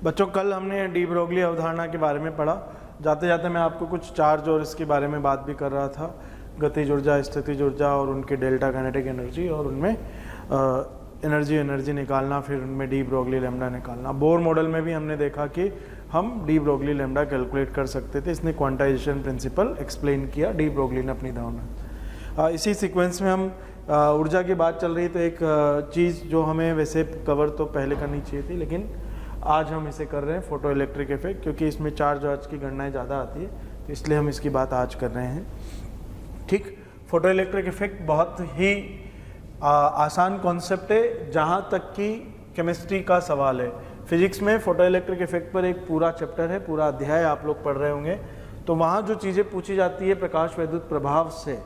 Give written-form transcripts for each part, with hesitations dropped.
बच्चों, कल हमने डी ब्रोगली अवधारणा के बारे में पढ़ा। जाते जाते मैं आपको कुछ चार्ज और इसके बारे में बात भी कर रहा था, गतिज ऊर्जा, स्थितिज ऊर्जा और उनकी डेल्टा काइनेटिक एनर्जी, और उनमें एनर्जी निकालना, फिर उनमें डी ब्रोगली लैम्डा निकालना। बोर मॉडल में भी हमने देखा कि हम डी ब्रोगली लैम्डा कैलकुलेट कर सकते थे। इसने क्वांटाइजेशन प्रिंसिपल एक्सप्लेन किया डी ब्रोगली ने अपनी धारणा। इसी सीक्वेंस में हम ऊर्जा की बात चल रही, तो एक चीज़ जो हमें वैसे कवर तो पहले करनी चाहिए थी, लेकिन आज हम इसे कर रहे हैं, फोटो इलेक्ट्रिक इफेक्ट, क्योंकि इसमें चार्ज वार्ज की गणनाएं ज़्यादा आती है, तो इसलिए हम इसकी बात आज कर रहे हैं। ठीक, फोटो इलेक्ट्रिक इफेक्ट बहुत ही आसान कॉन्सेप्ट है जहाँ तक कि केमिस्ट्री का सवाल है। फिजिक्स में फोटो इलेक्ट्रिक इफेक्ट पर एक पूरा चैप्टर है, पूरा अध्याय आप लोग पढ़ रहे होंगे, तो वहाँ जो चीज़ें पूछी जाती है प्रकाश वैद्युत प्रभाव से,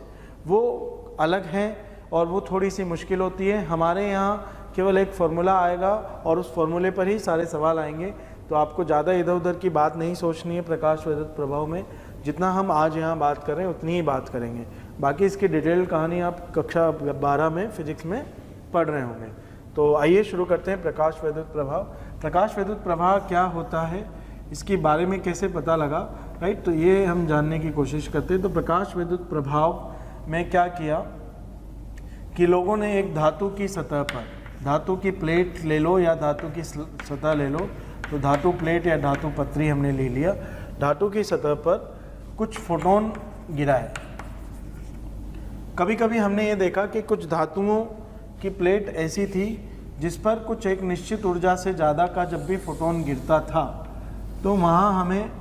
वो अलग हैं और वो थोड़ी सी मुश्किल होती है। हमारे यहाँ केवल एक फार्मूला आएगा और उस फार्मूले पर ही सारे सवाल आएंगे, तो आपको ज़्यादा इधर उधर की बात नहीं सोचनी है प्रकाश वैद्युत प्रभाव में। जितना हम आज यहाँ बात कर रहे हैं उतनी ही बात करेंगे, बाकी इसकी डिटेल कहानी आप कक्षा 12 में फिजिक्स में पढ़ रहे होंगे। तो आइए शुरू करते हैं। प्रकाश वैद्युत प्रभाव। प्रकाश वैद्युत प्रभाव क्या होता है, इसके बारे में कैसे पता लगा, राइट, तो ये हम जानने की कोशिश करते हैं। तो प्रकाश वैद्युत प्रभाव में क्या किया कि लोगों ने एक धातु की सतह पर, धातु की प्लेट ले लो या धातु की सतह ले लो, तो धातु प्लेट या धातु पत्री हमने ले लिया, धातु की सतह पर कुछ फोटोन गिराए। कभी कभी हमने ये देखा कि कुछ धातुओं की प्लेट ऐसी थी जिस पर कुछ एक निश्चित ऊर्जा से ज़्यादा का जब भी फोटोन गिरता था, तो वहाँ हमें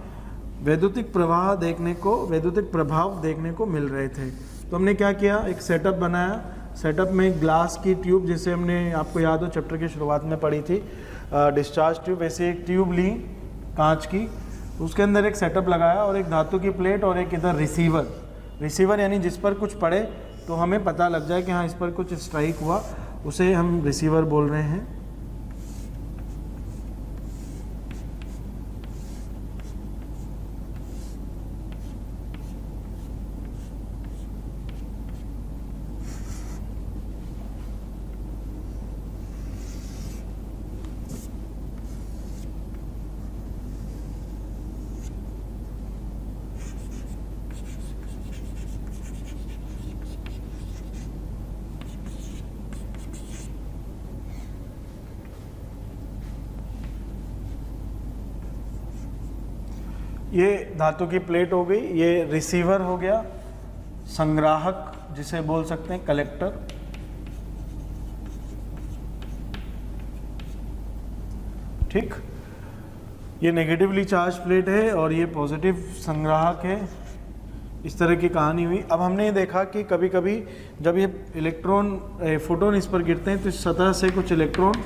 वैद्युतिक प्रवाह देखने को, वैद्युतिक प्रभाव देखने को मिल रहे थे। तो हमने क्या किया, एक सेटअप बनाया। सेटअप में ग्लास की ट्यूब, जैसे हमने, आपको याद हो चैप्टर की शुरुआत में पढ़ी थी, डिस्चार्ज ट्यूब, वैसे एक ट्यूब ली कांच की, उसके अंदर एक सेटअप लगाया और एक धातु की प्लेट और एक इधर रिसीवर यानी जिस पर कुछ पड़े तो हमें पता लग जाए कि हाँ इस पर कुछ स्ट्राइक हुआ, उसे हम रिसीवर बोल रहे हैं। ये धातु की प्लेट हो गई, ये रिसीवर हो गया, संग्राहक जिसे बोल सकते हैं, कलेक्टर। ठीक, ये नेगेटिवली चार्ज प्लेट है और ये पॉजिटिव संग्राहक है। इस तरह की कहानी हुई। अब हमने ये देखा कि कभी कभी जब ये इलेक्ट्रॉन, फोटोन इस पर गिरते हैं तो इस सतह से कुछ इलेक्ट्रॉन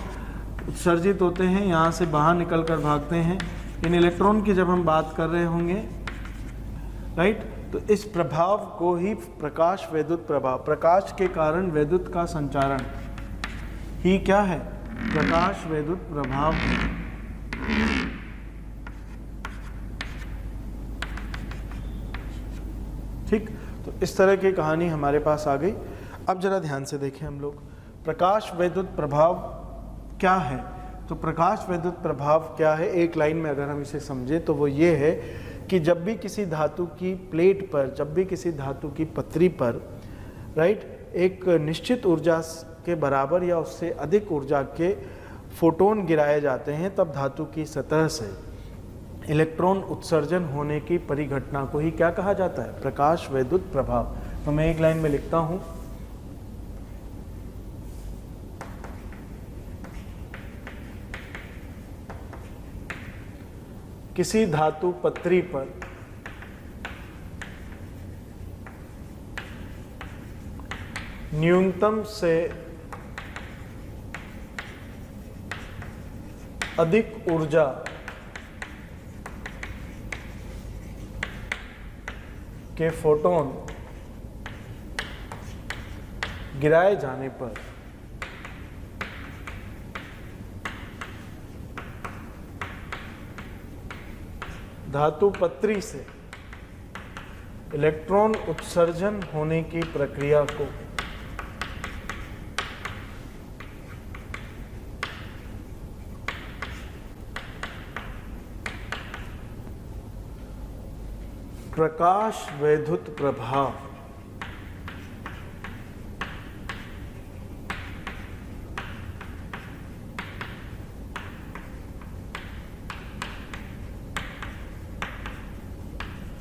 उत्सर्जित होते हैं, यहाँ से बाहर निकल कर भागते हैं। इन इलेक्ट्रॉन की जब हम बात कर रहे होंगे, राइट, तो इस प्रभाव को ही प्रकाश वैद्युत प्रभाव, प्रकाश के कारण वैद्युत का संचारण ही क्या है, प्रकाश वैद्युत प्रभाव है। ठीक, तो इस तरह की कहानी हमारे पास आ गई। अब जरा ध्यान से देखें हम लोग, प्रकाश वैद्युत प्रभाव क्या है। तो प्रकाश वैद्युत प्रभाव क्या है, एक लाइन में अगर हम इसे समझें तो वो ये है कि जब भी किसी धातु की प्लेट पर, जब भी किसी धातु की पत्री पर, राइट, एक निश्चित ऊर्जा के बराबर या उससे अधिक ऊर्जा के फोटोन गिराए जाते हैं, तब धातु की सतह से इलेक्ट्रॉन उत्सर्जन होने की परिघटना को ही क्या कहा जाता है, प्रकाश वैद्युत प्रभाव। तो मैं एक लाइन में लिखता हूँ, किसी धातु पत्री पर न्यूनतम से अधिक ऊर्जा के फोटोन गिराए जाने पर धातु पत्री से इलेक्ट्रॉन उत्सर्जन होने की प्रक्रिया को प्रकाश वैद्युत प्रभाव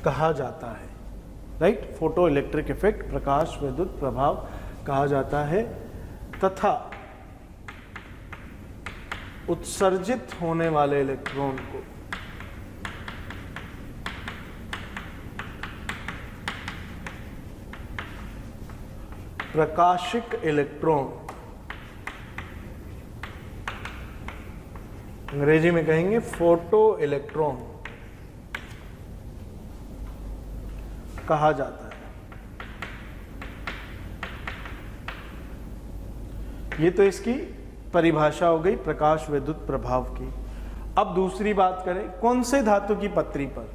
कहा जाता है, राइट। फोटो इलेक्ट्रिक इफेक्ट प्रकाश वैद्युत प्रभाव कहा जाता है तथा उत्सर्जित होने वाले इलेक्ट्रॉन को प्रकाशिक इलेक्ट्रॉन, अंग्रेजी में कहेंगे फोटो इलेक्ट्रॉन कहा जाता है। ये तो इसकी परिभाषा हो गई प्रकाश वैद्युत प्रभाव की। अब दूसरी बात करें, कौन से धातु की पत्री पर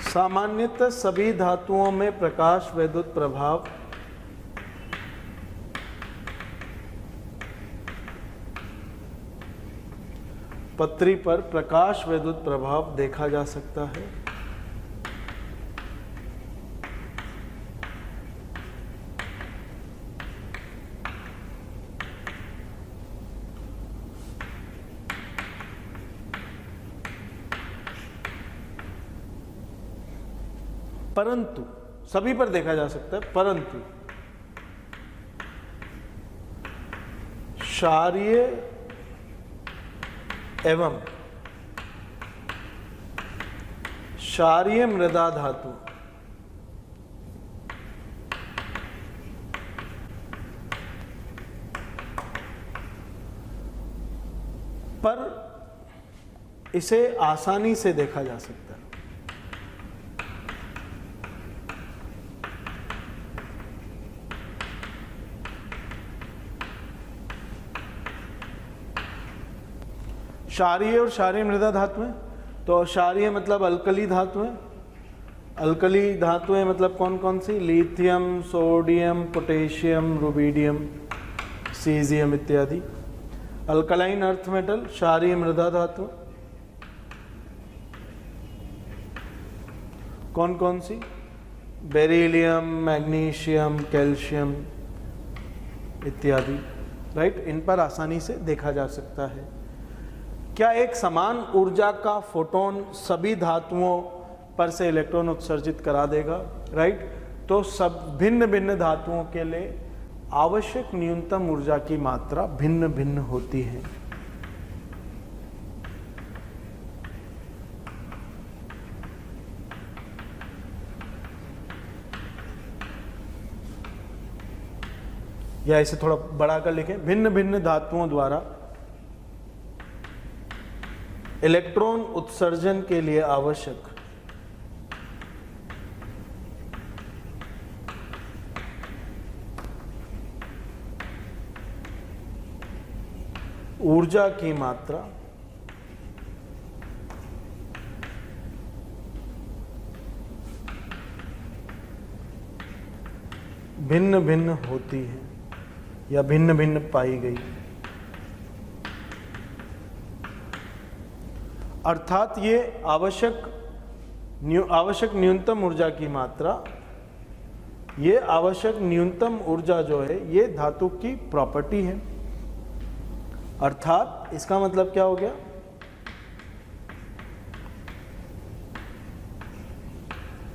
सामान्यतः सभी धातुओं में प्रकाश वैद्युत प्रभाव पत्री पर प्रकाश वैद्युत प्रभाव देखा जा सकता है? परंतु सभी पर देखा जा सकता है, परंतु क्षारीय एवं क्षारीय मृदा धातु पर इसे आसानी से देखा जा सकता है। क्षारीय और क्षारीय मृदा धातुएं, तो क्षारीय मतलब अल्कली धातुएं, अल्कली धातुएं मतलब कौन कौन सी? Lithium, sodium, potassium, rubidium, caesium इत्यादि। अल्कलाइन अर्थ मेटल क्षारीय मृदा धातु कौन कौन सी? बेरिलियम, मैग्नीशियम, कैल्शियम इत्यादि, राइट। इन पर आसानी से देखा जा सकता है। क्या एक समान ऊर्जा का फोटोन सभी धातुओं पर से इलेक्ट्रॉन उत्सर्जित करा देगा? राइट। तो सब भिन्न भिन्न धातुओं के लिए आवश्यक न्यूनतम ऊर्जा की मात्रा भिन्न भिन्न होती है। या इसे थोड़ा बड़ा कर लिखें, भिन्न भिन्न धातुओं द्वारा इलेक्ट्रॉन उत्सर्जन के लिए आवश्यक ऊर्जा की मात्रा भिन्न भिन्न होती है या भिन्न भिन्न पाई गई। अर्थात ये आवश्यक न्यूनतम ऊर्जा की मात्रा, ये आवश्यक न्यूनतम ऊर्जा जो है ये धातु की प्रॉपर्टी है। अर्थात इसका मतलब क्या हो गया?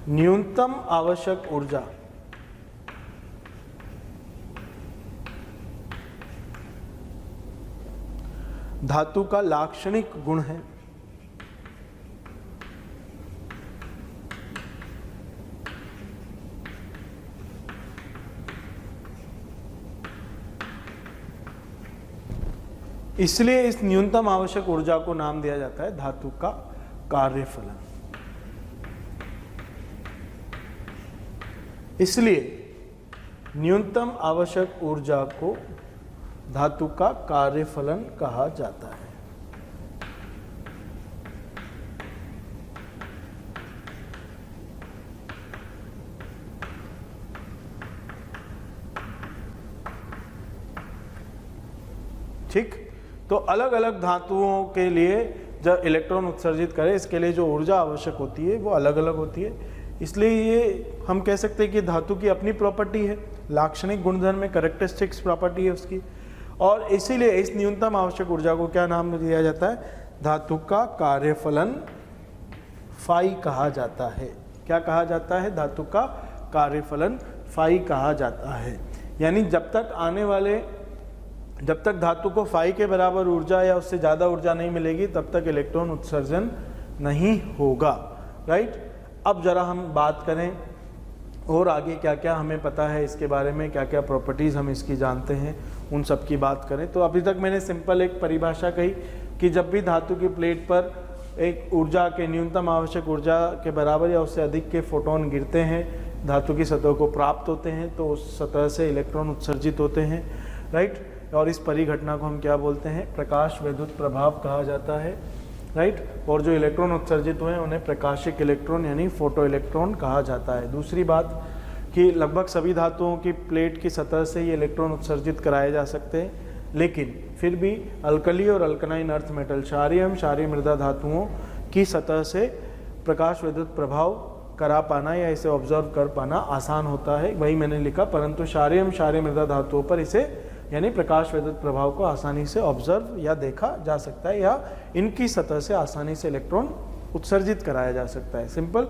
न्यूनतम आवश्यक ऊर्जा धातु का लाक्षणिक गुण है। इसलिए इस न्यूनतम आवश्यक ऊर्जा को नाम दिया जाता है धातु का कार्यफलन। इसलिए न्यूनतम आवश्यक ऊर्जा को धातु का कार्यफलन कहा जाता है। ठीक, तो अलग अलग धातुओं के लिए जब इलेक्ट्रॉन उत्सर्जित करे, इसके लिए जो ऊर्जा आवश्यक होती है वो अलग अलग होती है। इसलिए ये हम कह सकते हैं कि धातु की अपनी प्रॉपर्टी है, लाक्षणिक गुणधर्म में, कैरेक्टरिस्टिक्स प्रॉपर्टी है उसकी, और इसीलिए इस न्यूनतम आवश्यक ऊर्जा को क्या नाम दिया जाता है? धातु का कार्यफलन फाई कहा जाता है। क्या कहा जाता है? धातु का कार्यफलन फाई कहा जाता है। यानी जब तक धातु को फाई के बराबर ऊर्जा या उससे ज़्यादा ऊर्जा नहीं मिलेगी तब तक इलेक्ट्रॉन उत्सर्जन नहीं होगा, राइट। अब जरा हम बात करें और आगे क्या क्या हमें पता है इसके बारे में, क्या क्या प्रॉपर्टीज़ हम इसकी जानते हैं, उन सब की बात करें। तो अभी तक मैंने सिंपल एक परिभाषा कही कि जब भी धातु की प्लेट पर एक ऊर्जा के न्यूनतम आवश्यक ऊर्जा के बराबर या उससे अधिक के फोटोन गिरते हैं, धातु की सतह को प्राप्त होते हैं, तो उस सतह से इलेक्ट्रॉन उत्सर्जित होते हैं, राइट। और इस परिघटना को हम क्या बोलते हैं? प्रकाश वैद्युत प्रभाव कहा जाता है, राइट। और जो इलेक्ट्रॉन उत्सर्जित हुए हैं उन्हें प्रकाशिक इलेक्ट्रॉन यानी फोटो इलेक्ट्रॉन कहा जाता है। दूसरी बात कि लगभग सभी धातुओं की प्लेट की सतह से ये इलेक्ट्रॉन उत्सर्जित कराए जा सकते हैं, लेकिन फिर भी अल्कली और अल्कनाइन अर्थ मेटल, क्षारीय एवं क्षारीय मृदा धातुओं की सतह से प्रकाश विद्युत प्रभाव करा पाना या इसे ऑब्जर्व कर पाना आसान होता है, वही मैंने लिखा। परंतु क्षारीय एवं क्षारीय मृदा धातुओं पर इसे यानी प्रकाश विद्युत प्रभाव को आसानी से ऑब्जर्व या देखा जा सकता है, या इनकी सतह से आसानी से इलेक्ट्रॉन उत्सर्जित कराया जा सकता है, सिंपल।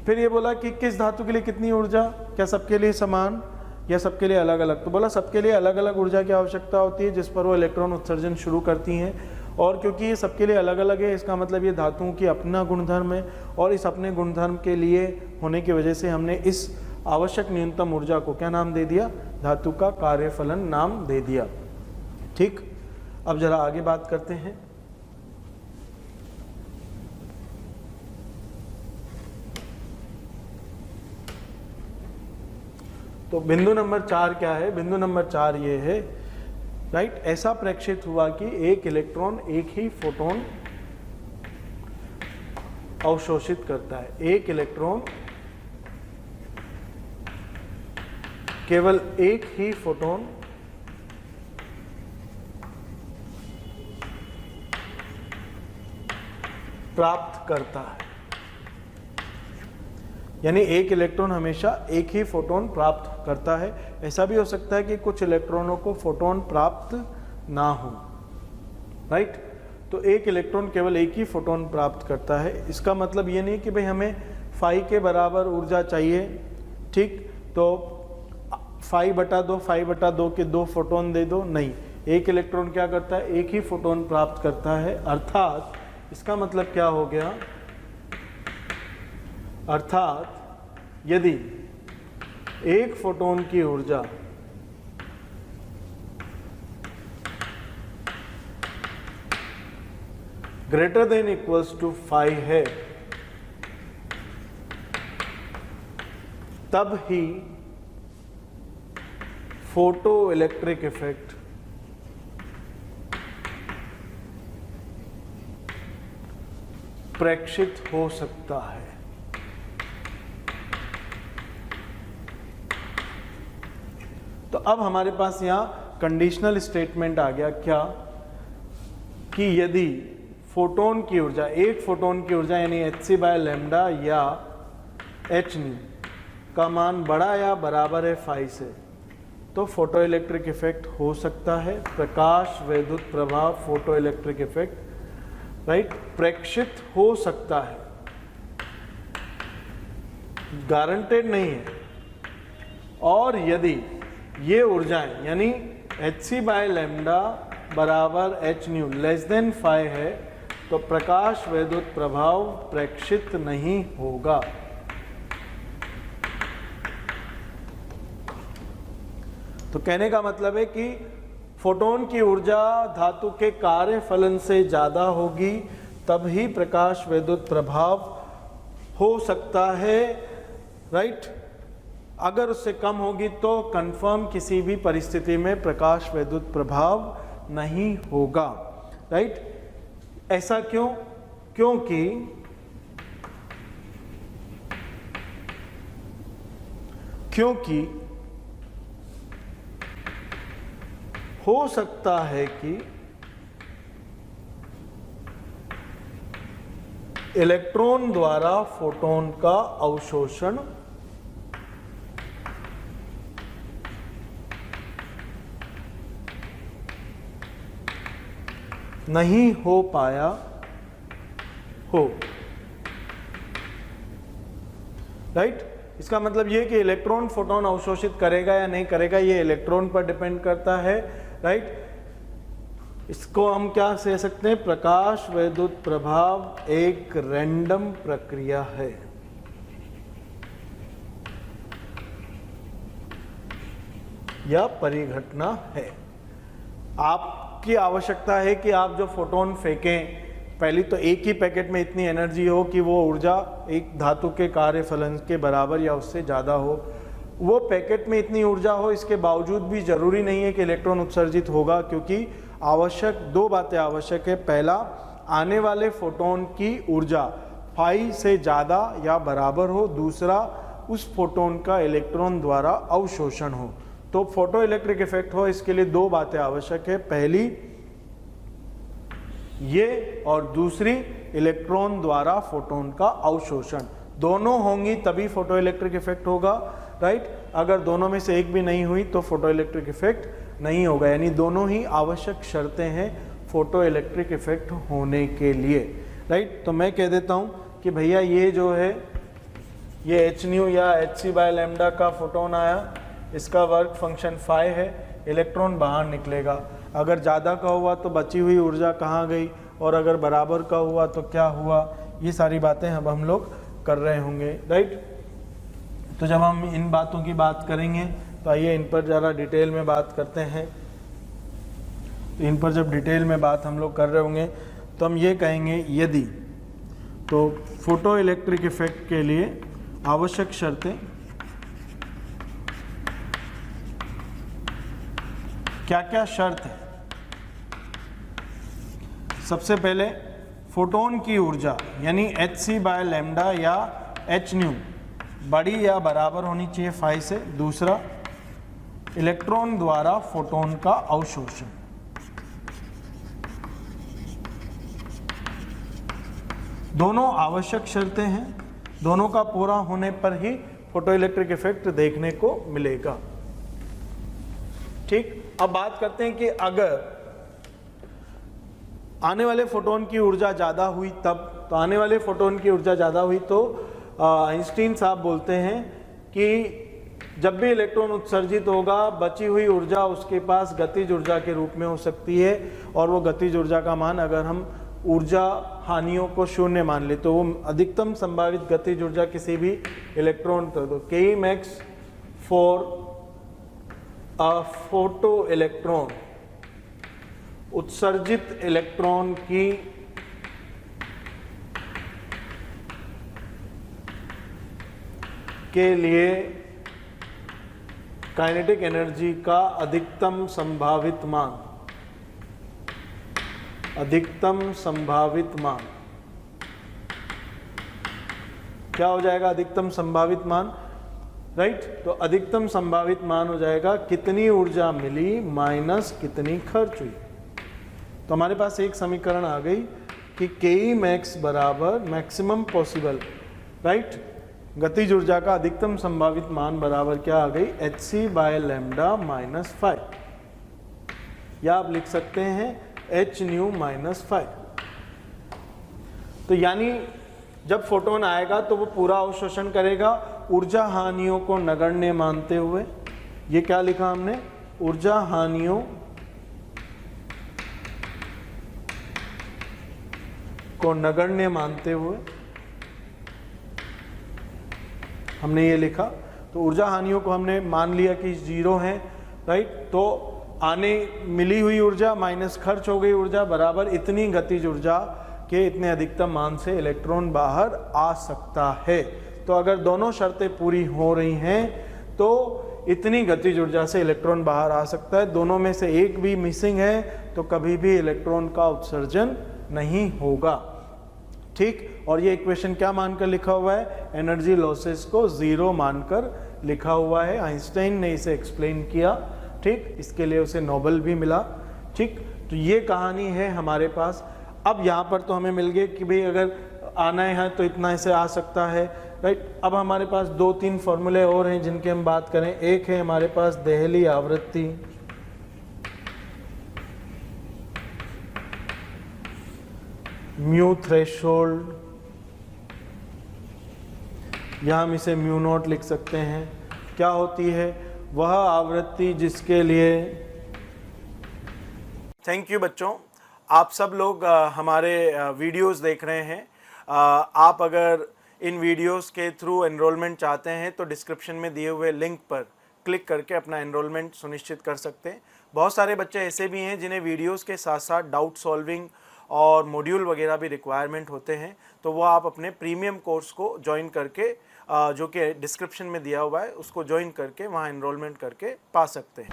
फिर ये बोला कि किस धातु के लिए कितनी ऊर्जा, क्या सबके लिए समान या सबके लिए अलग अलग? तो बोला सबके लिए अलग अलग ऊर्जा की आवश्यकता होती है जिस पर वो इलेक्ट्रॉन उत्सर्जन शुरू करती हैं, और क्योंकि ये सबके लिए अलग अलग है इसका मतलब ये धातुओं की अपना गुणधर्म है, और इस अपने गुणधर्म के लिए होने की वजह से हमने इस आवश्यक न्यूनतम ऊर्जा को क्या नाम दे दिया? धातु का कार्यफलन नाम दे दिया, ठीक। अब जरा आगे बात करते हैं। तो बिंदु नंबर 4 क्या है? बिंदु नंबर 4 ये है, राइट। ऐसा प्रेक्षित हुआ कि एक इलेक्ट्रॉन एक ही फोटोन अवशोषित करता है। एक इलेक्ट्रॉन केवल एक ही फोटोन प्राप्त करता है, यानी एक इलेक्ट्रॉन हमेशा एक ही फोटोन प्राप्त करता है। ऐसा भी हो सकता है कि कुछ इलेक्ट्रॉनों को फोटोन प्राप्त ना हो, राइट। तो एक इलेक्ट्रॉन केवल एक ही फोटोन प्राप्त करता है। इसका मतलब ये नहीं कि भाई हमें फाई के बराबर ऊर्जा चाहिए, ठीक, तो फाई बटा दो के 2 फोटोन दे दो, नहीं। एक इलेक्ट्रॉन क्या करता है? एक ही फोटोन प्राप्त करता है। अर्थात इसका मतलब क्या हो गया? अर्थात यदि एक फोटोन की ऊर्जा ग्रेटर देन इक्वल्स टू 5 है, तब ही फोटो इलेक्ट्रिक इफेक्ट प्रेक्षित हो सकता है। तो अब हमारे पास यहाँ कंडीशनल स्टेटमेंट आ गया, क्या कि यदि फोटोन की ऊर्जा, एक फोटोन की ऊर्जा यानी hc/λ या hν का मान बड़ा या बराबर है फाई से, तो फोटो इलेक्ट्रिक इफेक्ट हो सकता है। प्रकाश वैद्युत प्रभाव, फोटो इलेक्ट्रिक इफेक्ट, राइट, प्रेक्षित हो सकता है, गारंटेड नहीं है। और यदि ये ऊर्जाएं यानी hc/λ बराबर hν लेस देन 5 है, तो प्रकाश वैद्युत प्रभाव प्रेक्षित नहीं होगा। तो कहने का मतलब है कि फोटोन की ऊर्जा धातु के कार्य फलन से ज़्यादा होगी तब ही प्रकाश वैद्युत प्रभाव हो सकता है, राइट। अगर उससे कम होगी तो कंफर्म किसी भी परिस्थिति में प्रकाश वैद्युत प्रभाव नहीं होगा, राइट। ऐसा क्यों? क्योंकि हो सकता है कि इलेक्ट्रॉन द्वारा फोटोन का अवशोषण नहीं हो पाया हो। राइट, इसका मतलब ये कि इलेक्ट्रॉन फोटोन अवशोषित करेगा या नहीं करेगा, ये इलेक्ट्रॉन पर डिपेंड करता है। राइट, इसको हम क्या कह सकते हैं, प्रकाश वैद्युत प्रभाव एक रैंडम प्रक्रिया है। या परिघटना है। आपकी आवश्यकता है कि आप जो फोटोन फेंकें, पहली तो एक ही पैकेट में इतनी एनर्जी हो कि वो ऊर्जा एक धातु के कार्यफलन के बराबर या उससे ज़्यादा हो। वो पैकेट में इतनी ऊर्जा हो, इसके बावजूद भी जरूरी नहीं है कि इलेक्ट्रॉन उत्सर्जित होगा, क्योंकि आवश्यक दो बातें आवश्यक है। पहला, आने वाले फोटोन की ऊर्जा फाई से ज़्यादा या बराबर हो। दूसरा, उस फोटोन का इलेक्ट्रॉन द्वारा अवशोषण हो। तो फोटो इलेक्ट्रिक इफेक्ट हो, इसके लिए दो बातें आवश्यक है। पहली ये, और दूसरी इलेक्ट्रॉन द्वारा फोटोन का अवशोषण। दोनों होंगी तभी फोटो इलेक्ट्रिक इफेक्ट होगा। राइट, अगर दोनों में से एक भी नहीं हुई तो फोटो इलेक्ट्रिक इफेक्ट नहीं होगा। यानी दोनों ही आवश्यक शर्तें हैं फोटो इलेक्ट्रिक इफेक्ट होने के लिए। राइट, तो मैं कह देता हूँ कि भैया ये जो है ये h न्यू या hc/λ का फोटोन आया, इसका वर्क फंक्शन फाई है, इलेक्ट्रॉन बाहर निकलेगा। अगर ज़्यादा का हुआ तो बची हुई ऊर्जा कहाँ गई, और अगर बराबर का हुआ तो क्या हुआ, ये सारी बातें अब हम लोग कर रहे होंगे। राइट, तो जब हम इन बातों की बात करेंगे तो आइए इन पर ज़रा डिटेल में बात करते हैं। तो इन पर जब डिटेल में बात हम लोग कर रहे होंगे तो हम ये कहेंगे, यदि तो फोटो इलेक्ट्रिक इफेक्ट के लिए आवश्यक शर्तें क्या क्या शर्त है। सबसे पहले फोटोन की ऊर्जा यानी hc/λ या h न्यू बड़ी या बराबर होनी चाहिए फाई से। दूसरा, इलेक्ट्रॉन द्वारा फोटोन का अवशोषण। दोनों आवश्यक शर्तें हैं, दोनों का पूरा होने पर ही फोटो इलेक्ट्रिक इफेक्ट देखने को मिलेगा। ठीक, अब बात करते हैं कि अगर आने वाले फोटोन की ऊर्जा ज़्यादा हुई तब। तो आने वाले फोटोन की ऊर्जा ज़्यादा हुई तो आइंस्टीन साहब बोलते हैं कि जब भी इलेक्ट्रॉन उत्सर्जित होगा, बची हुई ऊर्जा उसके पास गतिज ऊर्जा के रूप में हो सकती है। और वो गतिज ऊर्जा का मान अगर हम ऊर्जा हानियों को शून्य मान ले तो वो अधिकतम संभावित गतिज ऊर्जा किसी भी इलेक्ट्रॉन तो के max for a photo electron, उत्सर्जित इलेक्ट्रॉन की के लिए काइनेटिक एनर्जी का अधिकतम संभावित मान, अधिकतम संभावित मान क्या हो जाएगा, अधिकतम संभावित मान। राइट, तो अधिकतम संभावित मान हो जाएगा कितनी ऊर्जा मिली माइनस कितनी खर्च हुई। तो हमारे पास एक समीकरण आ गई कि के मैक्स बराबर मैक्सिमम पॉसिबल, राइट, गतिज ऊर्जा का अधिकतम संभावित मान बराबर क्या आ गई, hc/λ माइनस 5, या आप लिख सकते हैं h न्यू माइनस 5। तो यानी जब फोटोन आएगा तो वो पूरा अवशोषण करेगा ऊर्जा हानियों को नगण्य मानते हुए। ये क्या लिखा हमने, ऊर्जा हानियों को नगण्य मानते हुए हमने ये लिखा। तो ऊर्जा हानियों को हमने मान लिया कि 0 है। राइट, तो आने मिली हुई ऊर्जा माइनस खर्च हो गई ऊर्जा बराबर इतनी गतिज ऊर्जा के इतने अधिकतम मान से इलेक्ट्रॉन बाहर आ सकता है। तो अगर दोनों शर्तें पूरी हो रही हैं तो इतनी गतिज ऊर्जा से इलेक्ट्रॉन बाहर आ सकता है। दोनों में से एक भी मिसिंग है तो कभी भी इलेक्ट्रॉन का उत्सर्जन नहीं होगा। ठीक, और ये इक्वेशन क्या मानकर लिखा हुआ है, एनर्जी लॉसेस को 0 मानकर लिखा हुआ है। आइंस्टाइन ने इसे एक्सप्लेन किया। ठीक, इसके लिए उसे नोबेल भी मिला। ठीक, तो ये कहानी है हमारे पास। अब यहाँ पर तो हमें मिल गए कि भाई अगर आना है तो इतना से आ सकता है, राइट। अब हमारे पास 2-3 फॉर्मूले और हैं जिनकी हम बात करें। एक है हमारे पास देहली आवृत्ति, म्यू थ्रेशोल्ड, या हम इसे म्यू नॉट लिख सकते हैं। क्या होती है? वह आवृत्ति जिसके लिए, थैंक यू बच्चों, आप सब लोग हमारे वीडियोस देख रहे हैं। आप अगर इन वीडियोस के थ्रू एनरोलमेंट चाहते हैं तो डिस्क्रिप्शन में दिए हुए लिंक पर क्लिक करके अपना एनरोलमेंट सुनिश्चित कर सकते हैं। बहुत सारे बच्चे ऐसे भी हैं जिन्हें वीडियोस के साथ साथ डाउट सॉल्विंग और मॉड्यूल वगैरह भी रिक्वायरमेंट होते हैं, तो वो आप अपने प्रीमियम कोर्स को ज्वाइन करके, जो कि डिस्क्रिप्शन में दिया हुआ है, उसको ज्वाइन करके वहाँ एनरोलमेंट करके पा सकते हैं।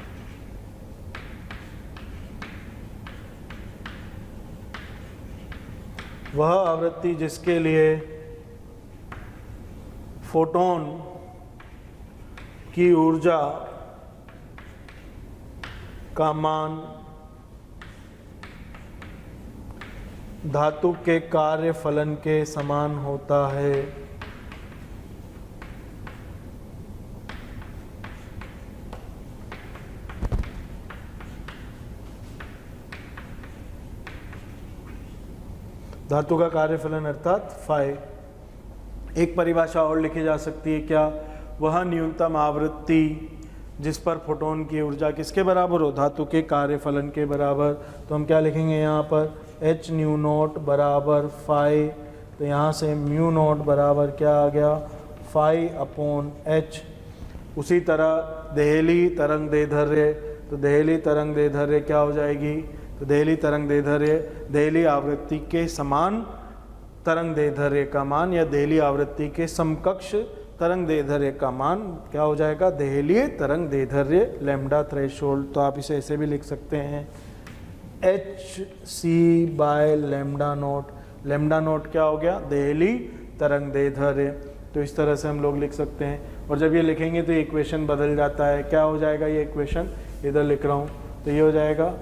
वह आवृत्ति जिसके लिए फोटोन की ऊर्जा का मान धातु के कार्य फलन के समान होता है। धातु का कार्यफलन अर्थात फाई। एक परिभाषा और लिखी जा सकती है, क्या? वह न्यूनतम आवृत्ति जिस पर फोटोन की ऊर्जा किसके बराबर हो? धातु के कार्यफलन के बराबर। तो हम क्या लिखेंगे यहाँ पर? एच न्यू नोट बराबर फाई। तो यहाँ से म्यू नोट बराबर क्या आ गया? Phi upon H. उसी तरह देहली तरंग दैर्ध्य, तो देहली तरंग दैर्ध्य क्या हो जाएगी? तो देहली तरंग दैर्ध्य देहली आवृत्ति के समान तरंग दैर्ध्य का मान, या देहली आवृत्ति के समकक्ष तरंग दैर्ध्य का मान क्या हो जाएगा? देहलीय तरंग दैर्ध्य लैम्डा थ्रेशोल्ड। तो आप इसे ऐसे भी लिख सकते हैं, H C by lambda naught. Lambda naught क्या हो गया? देहली तरंग दैर्ध्य। तो इस तरह से हम लोग लिख सकते हैं। और जब ये लिखेंगे तो इक्वेशन बदल जाता है। क्या हो जाएगा ये इक्वेशन? इधर लिख रहा हूँ, तो ये हो जाएगा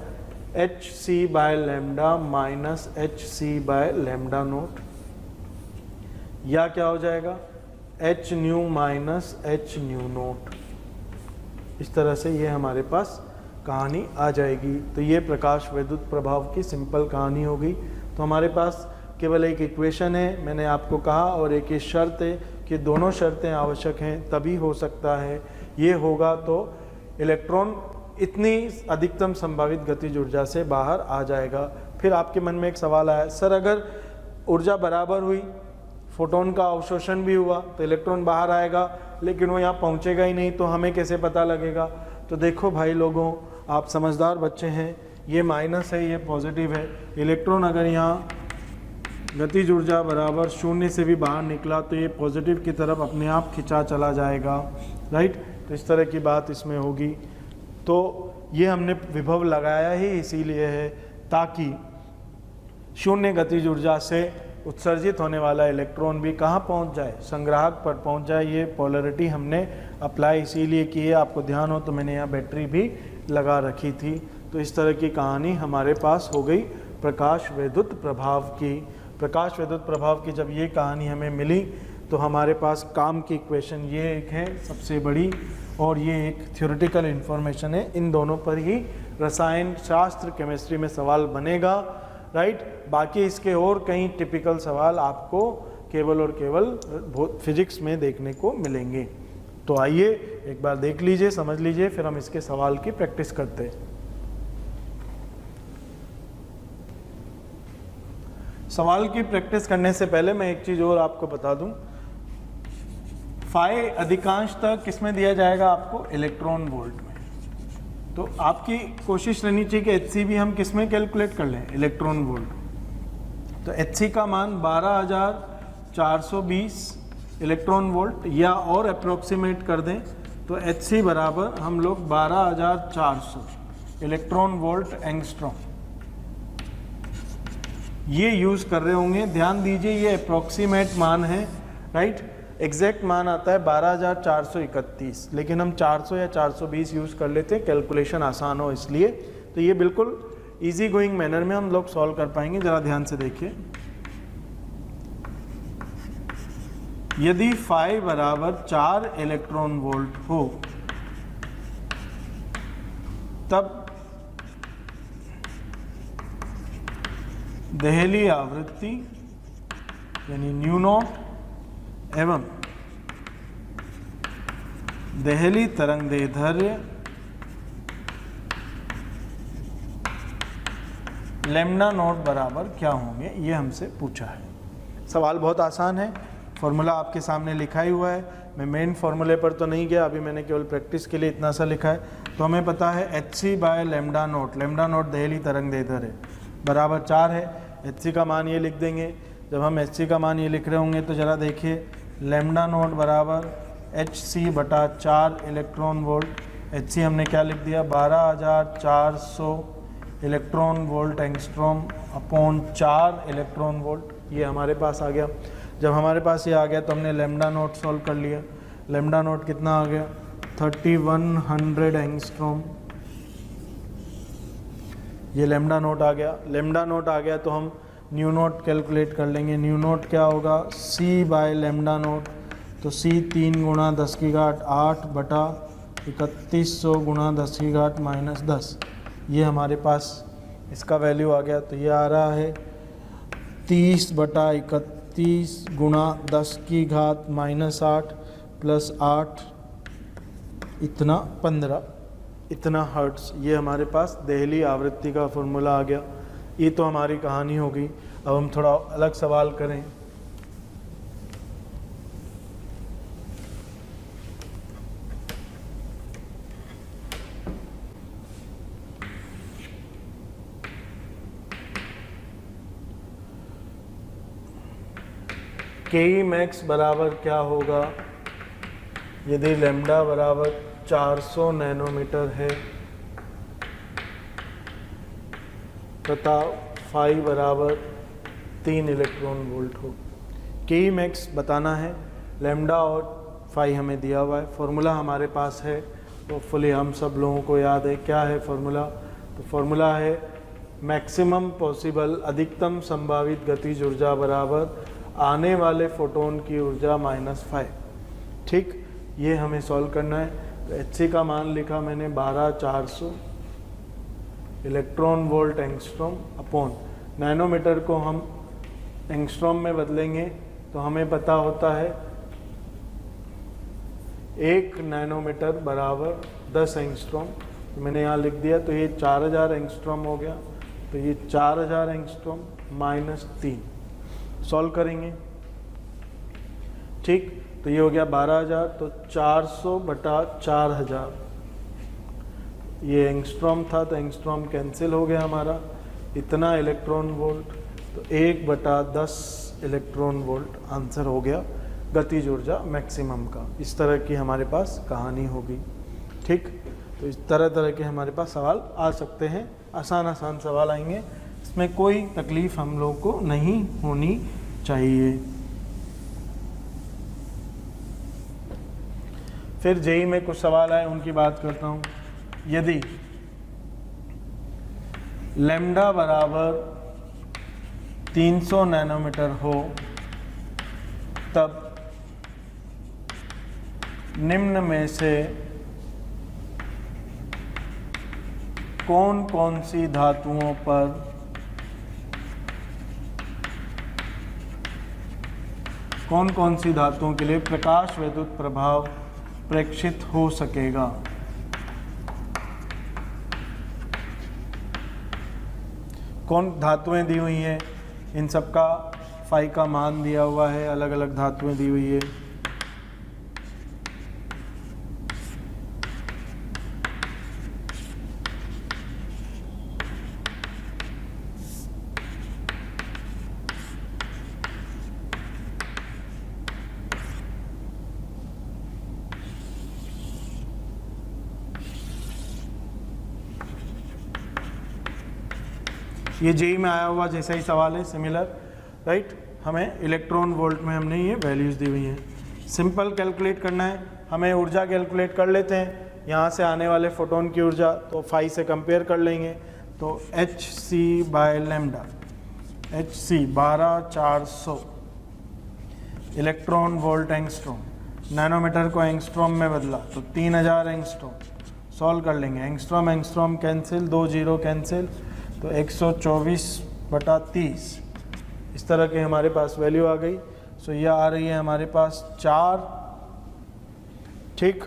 H C by lambda minus H C by lambda naught, या क्या हो जाएगा? H nu minus H nu naught. इस तरह से ये हमारे पास कहानी आ जाएगी। तो ये प्रकाश वैद्युत प्रभाव की सिंपल कहानी होगी। तो हमारे पास केवल एक इक्वेशन है, मैंने आपको कहा, और एक ये शर्त है कि दोनों शर्तें आवश्यक हैं तभी हो सकता है। ये होगा तो इलेक्ट्रॉन इतनी अधिकतम संभावित गतिज ऊर्जा से बाहर आ जाएगा। फिर आपके मन में एक सवाल आया, सर अगर ऊर्जा बराबर हुई, फोटोन का अवशोषण भी हुआ, तो इलेक्ट्रॉन बाहर आएगा, लेकिन वो यहाँ पहुँचेगा ही नहीं, तो हमें कैसे पता लगेगा? तो देखो भाई लोगों, आप समझदार बच्चे हैं, ये माइनस है, ये पॉजिटिव है। इलेक्ट्रॉन अगर यहाँ गतिज ऊर्जा बराबर 0 से भी बाहर निकला तो ये पॉजिटिव की तरफ अपने आप खिंचा चला जाएगा, राइट। तो इस तरह की बात इसमें होगी। तो ये हमने विभव लगाया ही इसीलिए है ताकि 0 गतिज ऊर्जा से उत्सर्जित होने वाला इलेक्ट्रॉन भी कहाँ पहुँच जाए? संग्राहक पर पहुँच जाए। ये पोलैरिटी हमने अप्लाई इसीलिए की है। आपको ध्यान हो तो मैंने यहाँ बैटरी भी लगा रखी थी। तो इस तरह की कहानी हमारे पास हो गई प्रकाश वैद्युत प्रभाव की। प्रकाश वैद्युत प्रभाव की जब ये कहानी हमें मिली तो हमारे पास काम की इक्वेशन ये एक है सबसे बड़ी, और ये एक थ्योरेटिकल इन्फॉर्मेशन है। इन दोनों पर ही रसायन शास्त्र केमिस्ट्री में सवाल बनेगा, राइट। बाकी इसके और कई टिपिकल सवाल आपको केवल और केवल फिजिक्स में देखने को मिलेंगे। तो आइए एक बार देख लीजिए, समझ लीजिए, फिर हम इसके सवाल की प्रैक्टिस करते हैं। सवाल की प्रैक्टिस करने से पहले मैं एक चीज़ और आपको बता दूं, फाई अधिकांशतः किसमें दिया जाएगा आपको? इलेक्ट्रॉन वोल्ट में। तो आपकी कोशिश रहनी चाहिए कि एचसी भी हम किस में कैलकुलेट कर लें? Electron volt. तो एचसी का मान 12,420 इलेक्ट्रॉन वोल्ट, या और अप्रोक्सीमेट कर दें तो एचसी बराबर हम लोग 12,400 इलेक्ट्रॉन वोल्ट एंगस्ट्रॉम ये यूज़ कर रहे होंगे। ध्यान दीजिए ये अप्रोक्सीमेट मान है, राइट। एग्जैक्ट मान आता है 12,431, लेकिन हम 400 या 420 यूज़ कर लेते हैं, कैलकुलेशन आसान हो इसलिए। तो ये बिल्कुल इजी गोइंग मैनर में हम लोग सॉल्व कर पाएंगे। ज़रा ध्यान से देखिए, यदि फाई बराबर 4 इलेक्ट्रॉन वोल्ट हो तब देहली आवृत्ति यानी न्यू नॉट एवं देहली तरंग दैर्ध्य लैम्डा नॉट बराबर क्या होंगे, ये हमसे पूछा है। सवाल बहुत आसान है, फॉर्मूला आपके सामने लिखा ही हुआ है। मैं मेन फार्मूले पर तो नहीं गया, अभी मैंने केवल प्रैक्टिस के लिए इतना सा लिखा है। तो हमें पता है hc by lambda naught Delhi तरंग दैर्ध्य है बराबर 4 है। hc का मान ये लिख देंगे। जब हम hc का मान ये लिख रहे होंगे तो ज़रा देखिए, लैम्डा नॉट बराबर hc बटा 4 इलेक्ट्रॉन वोल्ट। hc हमने क्या लिख दिया, 12400 electron volt angstrom upon 4 electron volt, ये हमारे पास आ गया। जब हमारे पास ये आ गया तो हमने लैम्डा नॉट सॉल्व कर लिया। लैम्डा नॉट कितना आ गया, 3100 एंगस्ट्रॉम, ये लैम्डा नॉट आ गया। लैम्डा नॉट आ गया तो हम न्यू नॉट कैलकुलेट कर लेंगे। न्यू नॉट क्या होगा, c बाय लैम्डा नॉट, तो c 3 गुणा 10 की घात 8 बटा 3100 गुणा 10 की घात -10, ये हमारे पास इसका वैल्यू आ गया। तो ये आ रहा है 30 बटा 31 गुणा 10 की घात -8 प्लस 8 इतना 15 इतना हर्ट्स, ये हमारे पास देहली आवृत्ति का फॉर्मूला आ गया। ये तो हमारी कहानी हो गई। अब हम थोड़ा अलग सवाल करें। के मैक्स बराबर क्या होगा यदि लैम्डा बराबर 400 नैनोमीटर है तथा फाई बराबर 3 इलेक्ट्रॉन वोल्ट हो। के मैक्स बताना है, लैम्डा और फाई हमें दिया हुआ है। फॉर्मूला हमारे पास है, होपफुली हम सब लोगों को याद है। क्या है फॉर्मूला, तो फॉर्मूला है मैक्सिमम पॉसिबल, अधिकतम संभावित गतिज ऊर्जा बराबर आने वाले फोटोन की ऊर्जा -5। ठीक, ये हमें सॉल्व करना है। तो hc का मान लिखा मैंने 12400 electron volt angstrom upon, nanometre को हम एंगस्ट्रॉम में बदलेंगे तो हमें पता होता है 1 नैनोमीटर बराबर 10 एंगस्ट्रॉम। तो मैंने यहाँ लिख दिया, तो ये 4000 एंगस्ट्रॉम हो गया। तो ये 4000 एंगस्ट्रॉम -3 सॉल्व करेंगे। ठीक, तो ये हो गया 12000, तो 400 बटा 4000, ये एंगस्ट्रॉम था तो एंगस्ट्रॉम कैंसिल हो गया हमारा। इतना इलेक्ट्रॉन वोल्ट, तो 1 बटा 10 इलेक्ट्रॉन वोल्ट आंसर हो गया गतिज ऊर्जा मैक्सिमम का। इस तरह की हमारे पास कहानी होगी। ठीक, तो इस तरह के हमारे पास सवाल आ सकते हैं, आसान सवाल आएंगे, इसमें कोई तकलीफ हम लोग को नहीं होनी चाहिए। फिर जेई में कुछ सवाल आए, उनकी बात करता हूँ। यदि लैम्डा बराबर 300 नैनोमीटर हो तब निम्न में से कौन कौन सी धातुओं पर कौन कौन सी धातुओं के लिए प्रकाश विद्युत प्रभाव प्रेक्षित हो सकेगा। कौन धातुएं दी हुई हैं, इन सब का फाई का मान दिया हुआ है, अलग अलग धातुएं दी हुई है। ये जेई में आया हुआ जैसा ही सवाल है, सिमिलर, राइट। हमें इलेक्ट्रॉन वोल्ट में हमने ये वैल्यूज़ दी हुई हैं। सिंपल कैलकुलेट करना है, हमें ऊर्जा कैलकुलेट कर लेते हैं। यहाँ से आने वाले फोटोन की ऊर्जा तो फाई से कंपेयर कर लेंगे। तो hc by lambda, hc 12400 electron volt angstrom, nanometre को एंगस्ट्रॉम में बदला तो 3000 एंगस्ट्रॉम। सॉल्व कर लेंगे, angstrom angstrom cancel, 2 zero cancel, तो 124/30 इस तरह के हमारे पास वैल्यू आ गई। सो यह आ रही है हमारे पास 4, ठीक।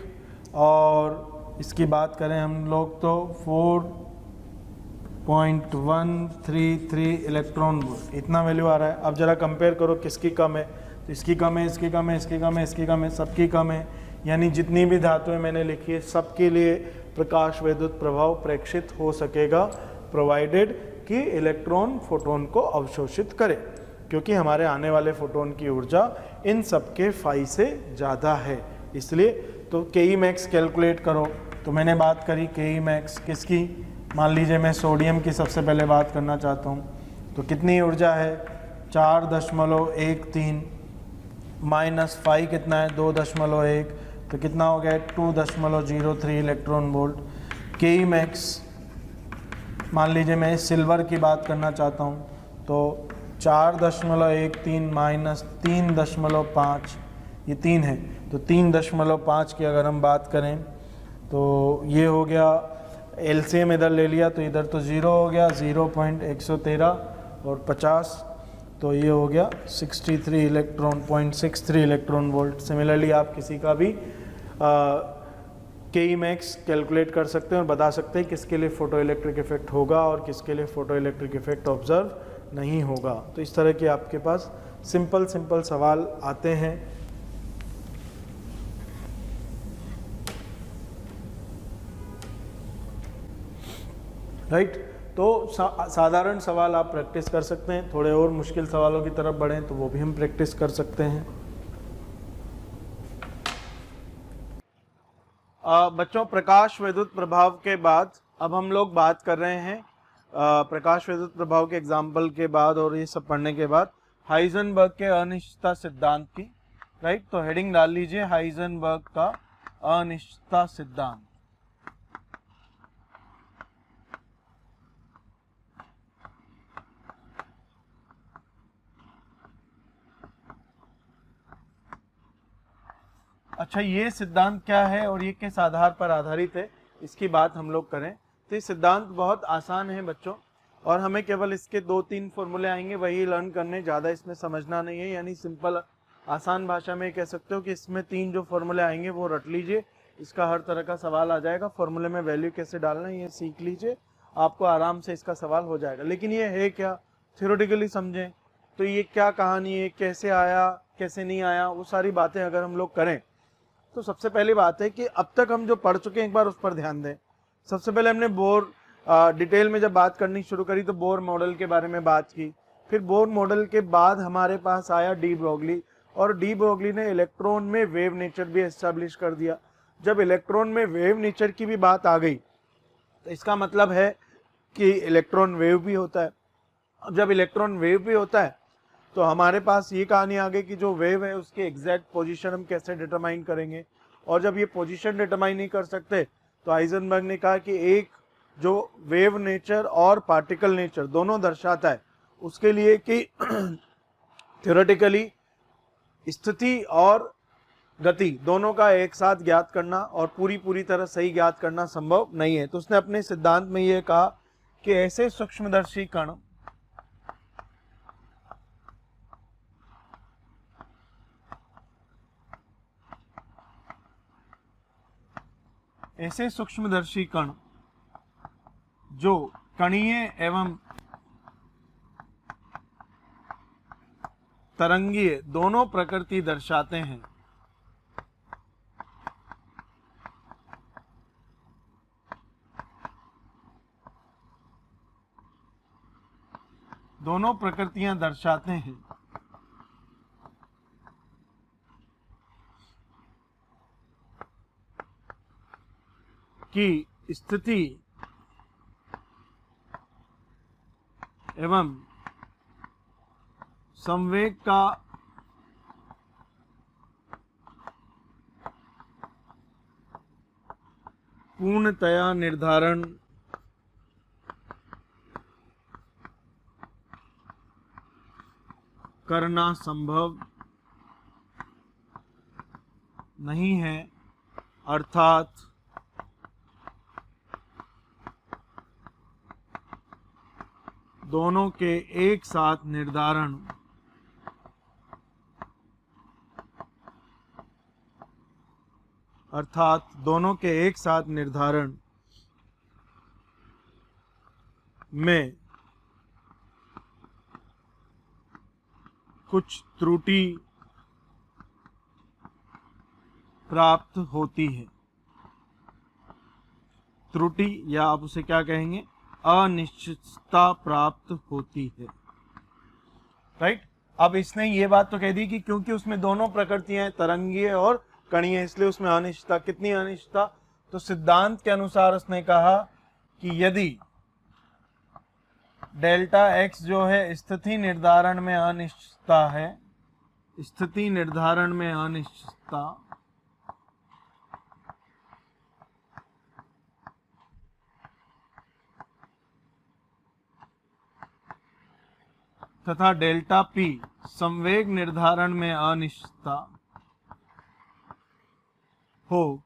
और इसकी बात करें हम लोग तो 4.133 इलेक्ट्रॉन वोल्ट इतना वैल्यू आ रहा है। अब जरा कंपेयर करो किसकी कम है, तो इसकी कम है, इसकी कम है, इसकी कम है, इसकी कम है, सबकी कम है। यानी जितनी भी धातुएं मैंने लिखी है सबके लिए प्रकाश विद्युत प्रभाव प्रेक्षित हो सकेगा, प्रोवाइडेड कि इलेक्ट्रॉन फोटोन को अवशोषित करे, क्योंकि हमारे आने वाले फोटोन की ऊर्जा इन सबके फाई से ज़्यादा है। इसलिए तो के मैक्स कैलकुलेट करो, तो मैंने बात करी के मैक्स किसकी, मान लीजिए मैं सोडियम की सबसे पहले बात करना चाहता हूँ, तो कितनी ऊर्जा है 4.13 माइनस फाई कितना है 2.1, तो कितना हो गया 2.03 इलेक्ट्रॉन वोल्ट। के मैक्स मान लीजिए मैं सिल्वर की बात करना चाहता हूँ, तो 4.13 माइनस 3.5, ये 3 है, तो 3.5 की अगर हम बात करें तो ये हो गया, एलसीएम इधर ले लिया तो इधर तो 0 हो गया, 0.113 और 50, तो ये हो गया 0.63 इलेक्ट्रॉन वोल्ट। सिमिलरली आप किसी का भी के मैक्स कैलकुलेट कर सकते हैं और बता सकते हैं किसके लिए फोटो इलेक्ट्रिक इफेक्ट होगा और किसके लिए फोटो इलेक्ट्रिक इफेक्ट ऑब्जर्व नहीं होगा। तो इस तरह के आपके पास सिंपल सवाल आते हैं। राइट, तो साधारण सवाल आप प्रैक्टिस कर सकते हैं, थोड़े और मुश्किल सवालों की तरफ बढ़ें तो वो भी हम प्रैक्टिस कर सकते हैं। बच्चों, प्रकाश विद्युत प्रभाव के बाद अब हम लोग बात कर रहे हैं प्रकाश विद्युत प्रभाव के एग्जाम्पल के बाद और ये सब पढ़ने के बाद हाइजेनबर्ग के अनिश्चितता सिद्धांत की। राइट, तो हेडिंग डाल लीजिए हाइजेनबर्ग का अनिश्चितता सिद्धांत। अच्छा, ये सिद्धांत क्या है और ये किस आधार पर आधारित है, इसकी बात हम लोग करें तो ये सिद्धांत बहुत आसान है बच्चों, और हमें केवल इसके 2-3 फॉर्मूले आएंगे वही लर्न करने, ज़्यादा इसमें समझना नहीं है। यानी सिंपल आसान भाषा में कह सकते हो कि इसमें 3 जो फॉर्मूले आएंगे वो रट लीजिए, इसका हर तरह का सवाल आ जाएगा। फॉर्मूले में वैल्यू कैसे डालना है ये सीख लीजिए, आपको आराम से इसका सवाल हो जाएगा। लेकिन ये है क्या, थ्योरेटिकली समझें तो ये क्या कहानी है, कैसे आया कैसे नहीं आया, वो सारी बातें अगर हम लोग करें तो सबसे पहली बात है कि अब तक हम जो पढ़ चुके हैं एक बार उस पर ध्यान दें। सबसे पहले हमने बोर डिटेल में जब बात करनी शुरू करी तो बोर मॉडल के बारे में बात की, फिर बोर मॉडल के बाद हमारे पास आया डी ब्रोगली, और डी ब्रोगली ने इलेक्ट्रॉन में वेव नेचर भी एस्टेब्लिश कर दिया। जब इलेक्ट्रॉन में वेव नेचर की भी बात आ गई तो इसका मतलब है कि इलेक्ट्रॉन वेव भी होता है। अब जब इलेक्ट्रॉन वेव भी होता है तो हमारे पास ये कहानी आ गई कि जो वेव है उसके एग्जैक्ट पोजीशन हम कैसे डिटरमाइन करेंगे, और जब ये पोजीशन डिटरमाइन नहीं कर सकते तो हाइजेनबर्ग ने कहा कि एक जो वेव नेचर और पार्टिकल नेचर दोनों दर्शाता है उसके लिए कि थ्योरेटिकली स्थिति और गति दोनों का एक साथ ज्ञात करना और पूरी तरह सही ज्ञात करना संभव नहीं है। तो उसने अपने सिद्धांत में ये कहा कि ऐसे सूक्ष्मदर्शी कण जो कणीय एवं तरंगीय दोनों प्रकृति दर्शाते हैं, दोनों प्रकृतियां दर्शाते हैं कि स्थिति एवं संवेग का पूर्णतया निर्धारण करना संभव नहीं है, अर्थात दोनों के एक साथ निर्धारण में कुछ त्रुटि प्राप्त होती है। त्रुटि या आप उसे क्या कहेंगे, अनिश्चितता प्राप्त होती है। राइट। अब इसने ये बात तो कह दी कि क्योंकि उसमें दोनों प्रकृतियां तरंगीय और कणीय, इसलिए उसमें अनिश्चितता। कितनी अनिश्चितता? तो सिद्धांत के अनुसार उसने कहा कि यदि डेल्टा एक्स जो है स्थिति निर्धारण में अनिश्चितता है, स्थिति निर्धारण में अनिश्चितता तथा डेल्टा पी संवेग निर्धारण में अनिश्चितता हो,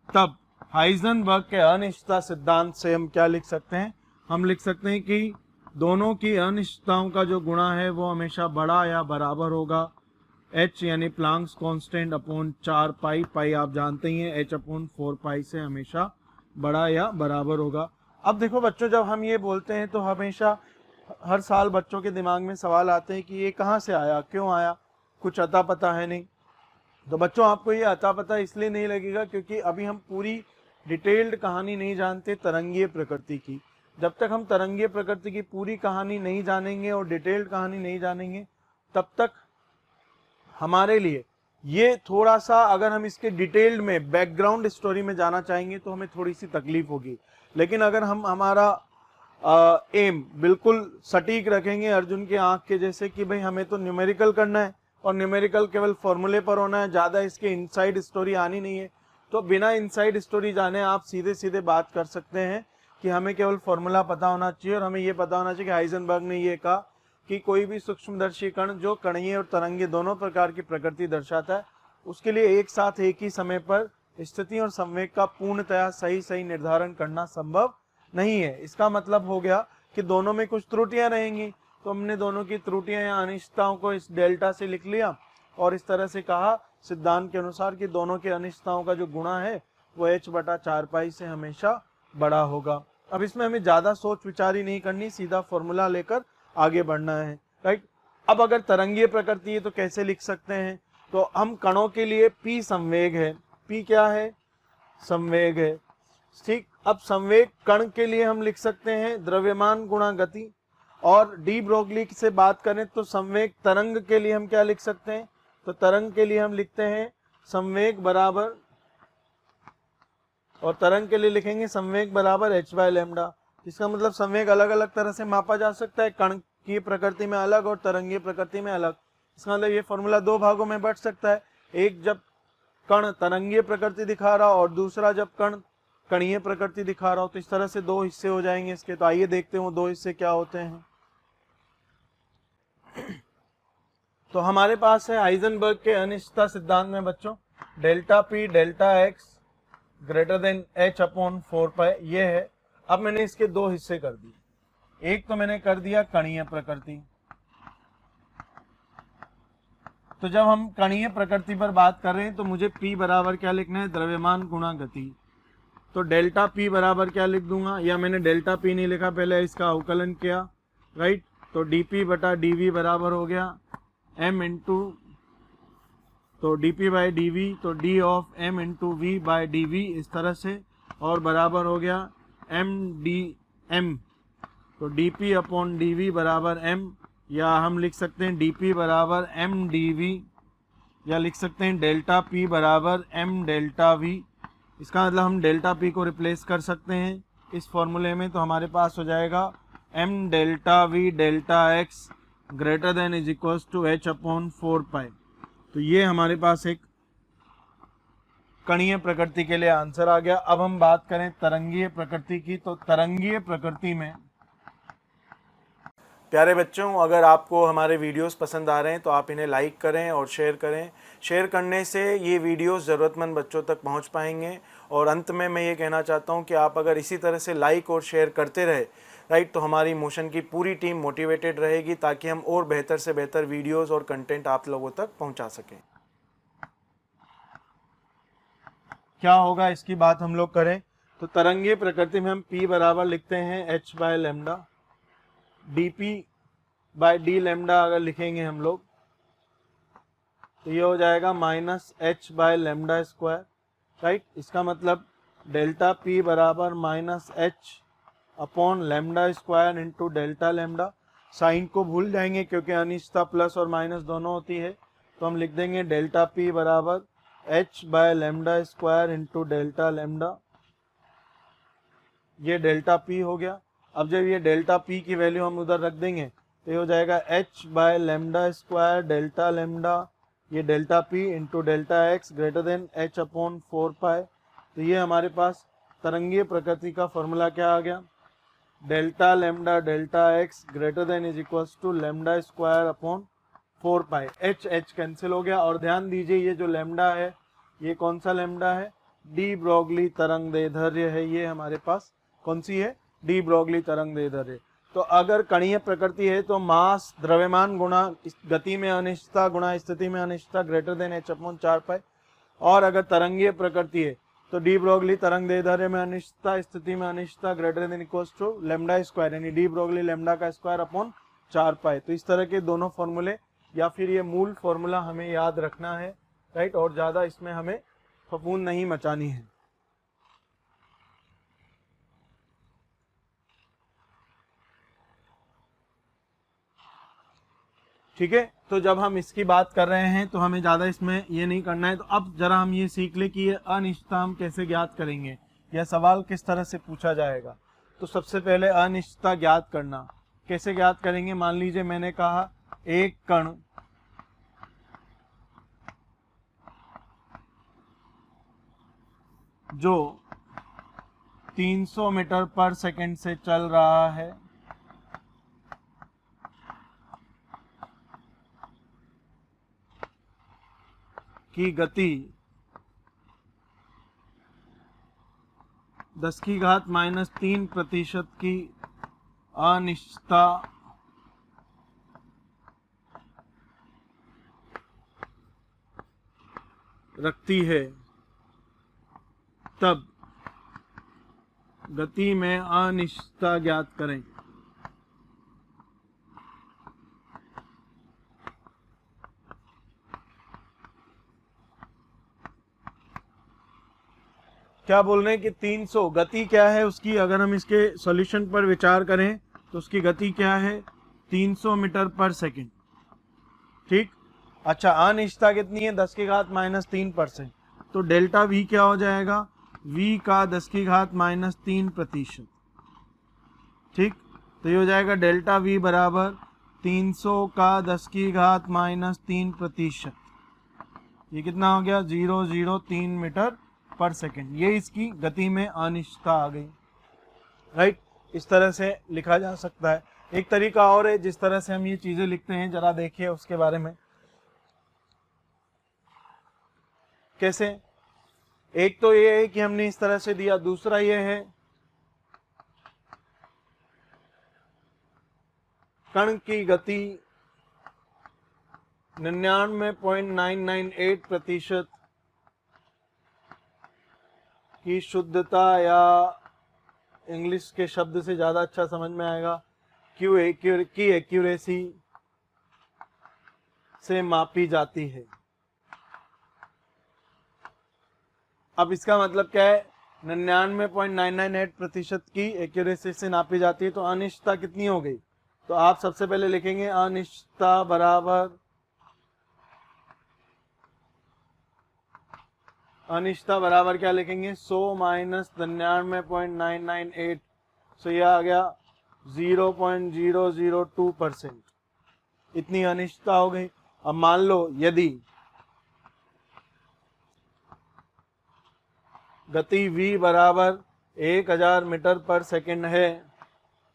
तब हाइजेनबर्ग के अनिश्चितता सिद्धांत से हम क्या लिख सकते हैं? हम लिख सकते हैं कि दोनों की अनिश्चितताओं का जो गुणा है वो हमेशा बड़ा या बराबर होगा h यानी प्लांक्स कांस्टेंट अपॉन 4 पाई, पाई आप जानते ही हैं h अपॉन 4 पाई से हमेशा बड़ा या बराबर होगा। अब देखो बच्चों, जब हम ये बोलते हैं तो हमेशा हर साल बच्चों के दिमाग में सवाल आते हैं कि ये कहाँ से आया, क्यों आया, कुछ अता पता है नहीं। तो बच्चों आपको ये अता पता इसलिए नहीं लगेगा क्योंकि अभी हम पूरी डिटेल्ड कहानी नहीं जानते तरंगीय प्रकृति की। जब तक हम तरंगीय प्रकृति की पूरी कहानी नहीं जानेंगे और डिटेल्ड कहानी नहीं जानेंगे, तब तक हमारे लिए ये थोड़ा सा, अगर हम इसके डिटेल्ड में बैकग्राउंड स्टोरी में जाना चाहेंगे तो हमें थोड़ी सी तकलीफ होगी। लेकिन अगर हम हमारा एम बिल्कुल सटीक रखेंगे अर्जुन की आंख के जैसे कि भाई हमें तो न्यूमेरिकल करना है और न्यूमेरिकल केवल फॉर्मूले पर होना है, ज़्यादा इसके इनसाइड स्टोरी आनी नहीं है, तो बिना इनसाइड स्टोरी जाने आप सीधे सीधे बात कर सकते हैं कि हमें केवल फॉर्मूला पता होना चाहिए और हमें ये पता होना चाहिए कि हाइजेनबर्ग ने ये कहा कि कोई भी सूक्ष्मदर्शी कण जो कणीय और तरंगीय दोनों प्रकार की प्रकृति दर्शाता है, उसके लिए एक साथ एक ही समय पर स्थिति और संवेग का पूर्णतया सही निर्धारण करना संभव नहीं है। इसका मतलब हो गया कि दोनों में कुछ त्रुटियां रहेंगी, तो हमने दोनों की त्रुटियां या अनिश्चितताओं को इस डेल्टा से लिख लिया और इस तरह से कहा सिद्धांत के अनुसार कि दोनों की अनिश्चितताओं का जो गुणा है वो h/4 पाई से हमेशा बड़ा होगा। अब इसमें हमें ज्यादा सोच विचार ही नहीं करनी, सीधा फॉर्मूला लेकर आगे बढ़ना है। राइट। अब अगर तरंगीय प्रकृति है तो कैसे लिख सकते हैं? तो हम कणों के लिए P संवेग है, P क्या है? संवेग है। ठीक। अब संवेग कण के लिए हम लिख सकते हैं द्रव्यमान गुणा गति, और डी ब्रोगली से बात करें तो संवेग तरंग के लिए हम क्या लिख सकते हैं? तो तरंग के लिए हम लिखते हैं संवेग बराबर, और तरंग के लिए लिखेंगे संवेग बराबर h/λ। इसका मतलब संवेग अलग अलग तरह से मापा जा सकता है, कण की प्रकृति में अलग और तरंगीय प्रकृति में अलग। इसका मतलब ये फॉर्मूला दो भागों में बंट सकता है, एक जब कण तरंगीय प्रकृति दिखा रहा हो और दूसरा जब कण कणीय प्रकृति दिखा रहा हो। तो इस तरह से दो हिस्से हो जाएंगे इसके। तो आइए देखते हैं वो दो हिस्से क्या होते हैं। तो हमारे पास है हाइजेनबर्ग के अनिश्चितता सिद्धांत में बच्चों delta P delta X greater then h/4 पाई, ये है। अब मैंने इसके दो हिस्से कर दिए, एक तो मैंने कर दिया कणीय प्रकृति। तो जब हम कणीय प्रकृति पर बात कर रहे हैं तो मुझे P बराबर क्या लिखना है? द्रव्यमान गुणा गति। तो डेल्टा P बराबर क्या लिख दूंगा, या मैंने डेल्टा P नहीं लिखा, पहले इसका अवकलन किया। राइट। तो dP/dV बराबर हो गया m इंटू, तो dP/dV, तो d of m into V/dV इस तरह से, और बराबर हो गया m/dm। तो dP/dV बराबर m, या हम लिख सकते हैं dP बराबर m/dV, या लिख सकते हैं डेल्टा P बराबर m/δV। इसका मतलब हम डेल्टा P को रिप्लेस कर सकते हैं इस फॉर्मूले में। तो हमारे पास हो जाएगा m/δV delta x greater than is equals to h/4 pi. तो ये हमारे पास एक कणीय प्रकृति के लिए आंसर आ गया। अब हम बात करें तरंगीय प्रकृति की। तो तरंगीय प्रकृति में प्यारे बच्चों, अगर आपको हमारे वीडियोस पसंद आ रहे हैं तो आप इन्हें लाइक करें और शेयर करें। शेयर करने से ये वीडियोस ज़रूरतमंद बच्चों तक पहुंच पाएंगे। और अंत में मैं ये कहना चाहता हूं कि आप अगर इसी तरह से लाइक और शेयर करते रहे, राइट, तो हमारी मोशन की पूरी टीम मोटिवेटेड रहेगी ताकि हम और बेहतर से बेहतर वीडियोस और कंटेंट आप लोगों तक पहुंचा सकें। क्या होगा इसकी बात हम लोग करें तो तरंगीय प्रकृति में हम P बराबर लिखते हैं h by lambda, dp by D lambda अगर लिखेंगे हम लोग तो ये हो जाएगा minus h by lambda square, right. इसका मतलब डेल्टा P बराबर minus h upon lambda square into delta lambda. Sign को भूल जाएंगे क्योंकि अनिश्चितता प्लस और माइनस दोनों होती है, तो हम लिख देंगे डेल्टा P बराबर h by lambda square into delta lambda. ये डेल्टा P हो गया। अब जब ये डेल्टा P की वैल्यू हम उधर रख देंगे तो ये हो जाएगा h by lambda square delta lambda, ये delta P into delta x greater than h upon 4 pi. तो ये हमारे पास तरंगीय प्रकृति का फॉर्मूला क्या आ गया, delta lambda delta x greater than is equals to lambda square upon 4 pi. h cancel हो गया। और ध्यान दीजिए ये जो लैम्डा है ये कौन सा लैम्डा है, डी ब्रोगली तरंग दैर्ध्य है। ये हमारे पास कौन सी है, डी ब्रोगली तरंग दैर्ध्य। तो अगर कणीय प्रकृति है तो मास द्रव्यमान गुणा गति में अनिश्चितता गुणा स्थिति में अनिश्चितता greater than h upon 4 pi. और अगर तरंगीय प्रकृति है तो डी ब्रोगली तरंग दैर्ध्य में अनिश्चितता स्थिति में अनिश्चितता greater than equals to lambda square, यानी डी ब्रोगली लैम्डा का स्क्वायर अपॉन 4 पाई। तो इस तरह के दोनों फॉर्मूले या फिर ये मूल फॉर्मूला हमें याद रखना है, राइट, और ज़्यादा इसमें हमें फफूंद नहीं मचानी है। ठीक है, तो जब हम इसकी बात कर रहे हैं तो हमें ज़्यादा इसमें ये नहीं करना है। तो अब जरा हम ये सीख ले कि ये अनिश्चितता हम कैसे ज्ञात करेंगे, यह सवाल किस तरह से पूछा जाएगा। तो सबसे पहले अनिश्चितता ज्ञात करना कैसे ज्ञात करेंगे। मान लीजिए मैंने कहा एक कण जो 300 मीटर पर सेकंड से चल रहा है की गति 10⁻³ की अनिश्चितता रखती है, तब गति में अनिश्चितता ज्ञात करें। क्या बोल रहे हैं कि 300 गति क्या है उसकी, अगर हम इसके सॉल्यूशन पर विचार करें तो उसकी गति क्या है 300 मीटर पर सेकंड, ठीक। अच्छा, अनिश्चितता कितनी है 10⁻³ तो डेल्टा V क्या हो जाएगा, V का 10⁻³ ठीक। तो ये हो जाएगा डेल्टा V बराबर 300 का 10⁻³ ये कितना हो गया 003 मीटर पर सेकंड। ये इसकी गति में अनिश्चितता आ गई, राइट। इस तरह से लिखा जा सकता है। एक तरीका और है जिस तरह से हम ये चीजें लिखते हैं, जरा देखिए उसके बारे में कैसे। एक तो ये है कि हमने इस तरह से दिया, दूसरा ये है कण की गति 99.998% की शुद्धता, या इंग्लिश के शब्द से ज्यादा अच्छा समझ में आएगा की एक्यूरेसी से मापी जाती है। अब इसका मतलब क्या है, 99.998% की एक्यूरेसी से नापी जाती है, तो अनिश्चितता कितनी हो गई। तो आप सबसे पहले लिखेंगे अनिश्चितता बराबर, अनिश्चितता बराबर क्या लिखेंगे 100 माइनस 99.998, सो यह आ गया 0.002%। इतनी अनिश्चितता हो गई। अब मान लो यदि गति v बराबर 1000 मीटर पर सेकंड है,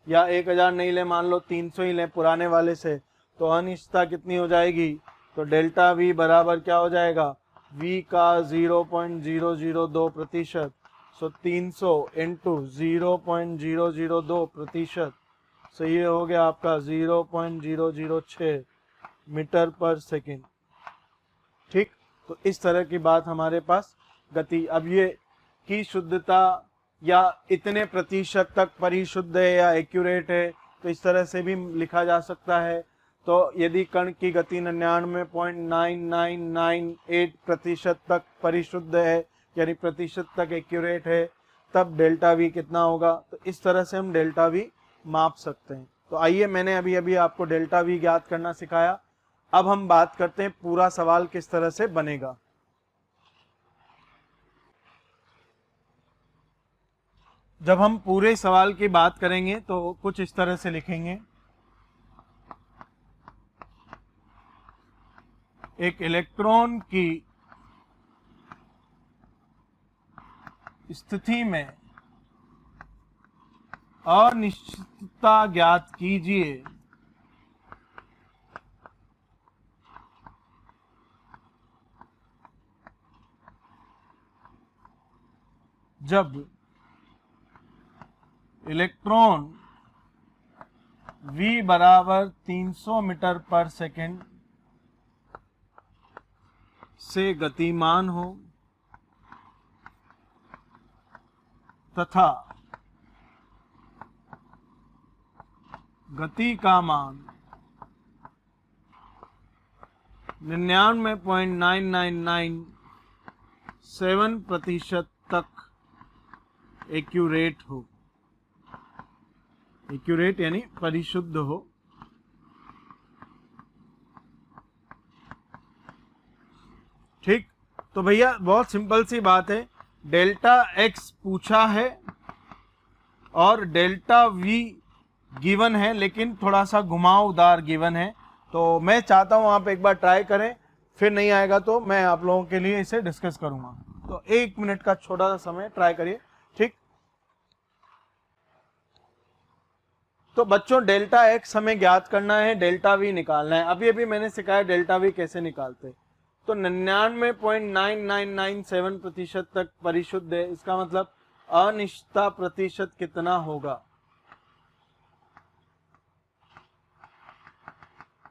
या 1000 नहीं ले, मान लो 300 ही लें पुराने वाले से, तो अनिश्चितता कितनी हो जाएगी? तो डेल्टा वी बराबर क्या हो जाएगा? v का 0.002%, सो 300 इंटू 0.002%, सो ये हो गया आपका 0.006 मीटर पर सेकेंड। ठीक, तो इस तरह की बात हमारे पास गति। अब ये की शुद्धता या इतने प्रतिशत तक परिशुद्ध है या एक्यूरेट है, तो इस तरह से भी लिखा जा सकता है। तो यदि कण की गति 99.9998% तक परिशुद्ध है, यानी प्रतिशत तक एक्यूरेट है, तब डेल्टा वी कितना होगा? तो इस तरह से हम डेल्टा वी माप सकते हैं। तो आइए, मैंने अभी अभी आपको डेल्टा वी ज्ञात करना सिखाया। अब हम बात करते हैं पूरा सवाल किस तरह से बनेगा। जब हम पूरे सवाल की बात करेंगे तो कुछ इस तरह से लिखेंगे। एक इलेक्ट्रॉन की स्थिति में अनिश्चितता ज्ञात कीजिए जब इलेक्ट्रॉन v बराबर 300 मीटर पर सेकेंड से गतिमान हो तथा गति का मान 99.9997% तक एक्यूरेट हो। एक्यूरेट यानी परिशुद्ध हो। ठीक, तो भैया बहुत सिंपल सी बात है, डेल्टा एक्स पूछा है और डेल्टा वी गिवन है, लेकिन थोड़ा सा घुमावदार गिवन है। तो मैं चाहता हूं आप एक बार ट्राई करें, फिर नहीं आएगा तो मैं आप लोगों के लिए इसे डिस्कस करूंगा। तो 1 मिनट का छोटा सा समय ट्राई करिए। ठीक, तो बच्चों डेल्टा एक्स हमें ज्ञात करना है, डेल्टा वी निकालना है। अभी अभी मैंने सिखाया डेल्टा वी कैसे निकालते। तो 99.9997% तक परिशुद्ध है, इसका मतलब अनिश्चितता प्रतिशत कितना होगा?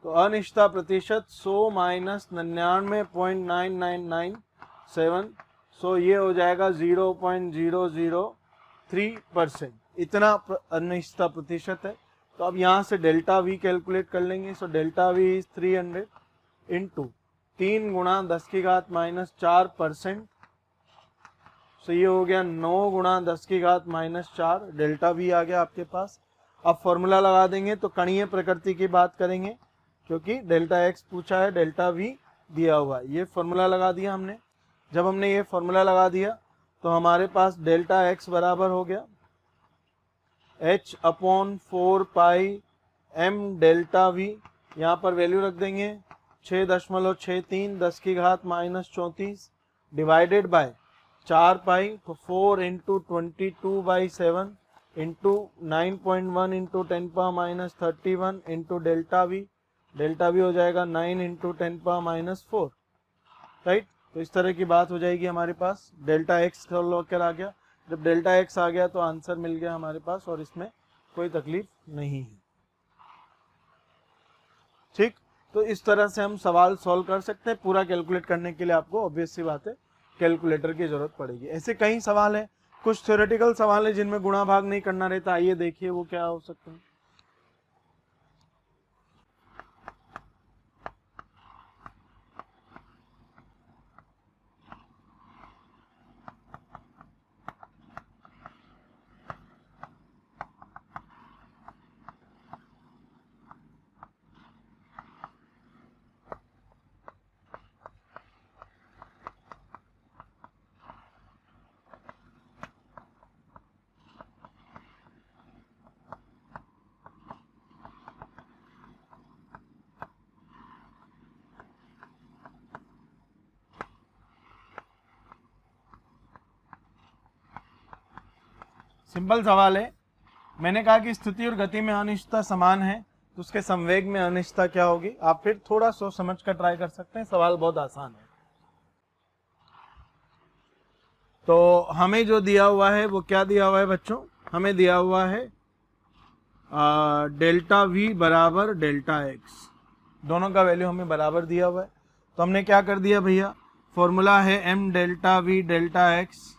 तो अनिश्चितता प्रतिशत 100 माइनस 99.9997, सो ये हो जाएगा 0.003%। इतना अनिश्चितता प्रतिशत है। तो अब यहाँ से डेल्टा वी कैलकुलेट कर लेंगे। So delta we is 300 into 3 गुणा 10⁻⁴%। सो ये हो गया 9 गुणा 10⁻⁴ डेल्टा वी आ गया आपके पास। अब फॉर्मूला लगा देंगे, तो कणीय प्रकृति की बात करेंगे क्योंकि डेल्टा एक्स पूछा है, डेल्टा वी दिया हुआ है। ये फॉर्मूला लगा दिया हमने। जब हमने ये फॉर्मूला लगा दिया तो हमारे पास डेल्टा एक्स बराबर हो गया h/4πm डेल्टा वी। यहाँ पर वैल्यू रख देंगे 6.63 10⁻⁻34 डिवाइडेड बाय 4 पाई, तो 4 into 22/7 into 9.1 into 10⁻31 into delta V. Delta we हो जाएगा 9 इंटू 10⁻4, राइट। तो इस तरह की बात हो जाएगी हमारे पास। डेल्टा एक्स कर आ गया। जब डेल्टा एक्स आ गया तो आंसर मिल गया हमारे पास और इसमें कोई तकलीफ नहीं है। ठीक, तो इस तरह से हम सवाल सॉल्व कर सकते हैं। पूरा कैलकुलेट करने के लिए आपको ऑब्वियस सी बात है कैलकुलेटर की जरूरत पड़ेगी। ऐसे कई सवाल हैं, कुछ थ्योरेटिकल सवाल है जिनमें गुणा भाग नहीं करना रहता। आइए देखिए वो क्या हो सकते हैं। सिंपल सवाल है, मैंने कहा कि स्थिति और गति में अनिश्चितता समान है, तो उसके संवेग में अनिश्चितता क्या होगी? आप फिर थोड़ा सोच समझ कर ट्राई कर सकते हैं, सवाल बहुत आसान है। तो हमें जो दिया हुआ है वो क्या दिया हुआ है बच्चों? हमें दिया हुआ है डेल्टा वी बराबर डेल्टा एक्स, दोनों का वैल्यू हमें बराबर दिया हुआ है। तो हमने क्या कर दिया भैया, फॉर्मूला है M delta V delta X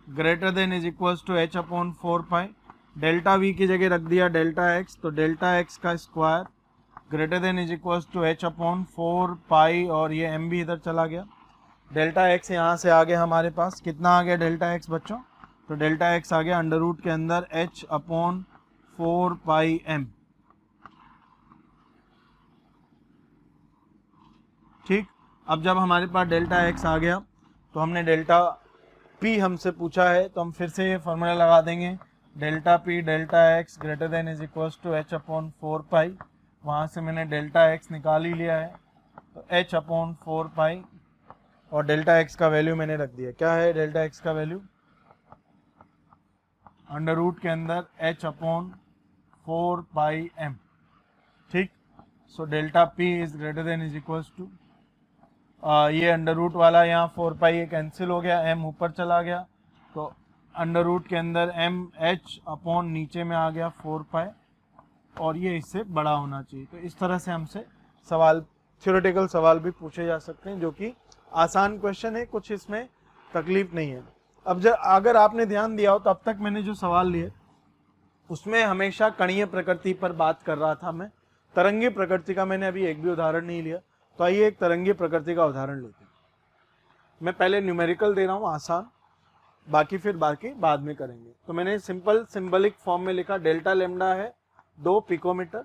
greater than is equal to H upon 4 pi. Delta V की जगह रख दिया डेल्टा एक्स, तो डेल्टा एक्स का square greater than is equal to H upon 4 pi, और ये एम भी इधर चला गया। डेल्टा एक्स यहाँ से आ गया हमारे पास, कितना आ गया डेल्टा एक्स बच्चों? तो डेल्टा एक्स आ गया अंडर रूट के अंदर एच अपॉन 4 पाई एम। ठीक, अब जब हमारे पास डेल्टा एक्स आ गया तो हमने डेल्टा पी हमसे पूछा है, तो हम फिर से ये फॉर्मूला लगा देंगे, delta P delta X greater than is equal to H upon 4 pi. वहाँ से मैंने डेल्टा एक्स निकाल ही लिया है, तो एच अपॉन 4 पाई, और डेल्टा एक्स का वैल्यू मैंने रख दिया। क्या है डेल्टा एक्स का वैल्यू? अंडर रूट के अंदर एच अपॉन 4 पाई एम। ठीक, so delta P is greater than is equal to, ये अंडर रूट वाला यहाँ 4 पाई ये कैंसिल हो गया, एम ऊपर चला गया, तो अंडर रूट के अंदर एम एच अपॉन नीचे में आ गया 4 पाई, और ये इससे बड़ा होना चाहिए। तो इस तरह से हमसे सवाल, थ्योरेटिकल सवाल भी पूछे जा सकते हैं, जो कि आसान क्वेश्चन है, कुछ इसमें तकलीफ नहीं है। अब जब अगर आपने ध्यान दिया हो तो अब तक मैंने जो सवाल लिए उसमें हमेशा कणीय प्रकृति पर बात कर रहा था मैं, तरंगी प्रकृति का मैंने अभी एक भी उदाहरण नहीं लिया। तो आइए एक तरंगी प्रकृति का उदाहरण लेते हैं। मैं पहले न्यूमेरिकल दे रहा हूँ आसान, बाकी फिर बाद में करेंगे। तो मैंने सिंपल सिंबलिक फॉर्म में लिखा, डेल्टा लेमडा है 2 पिकोमीटर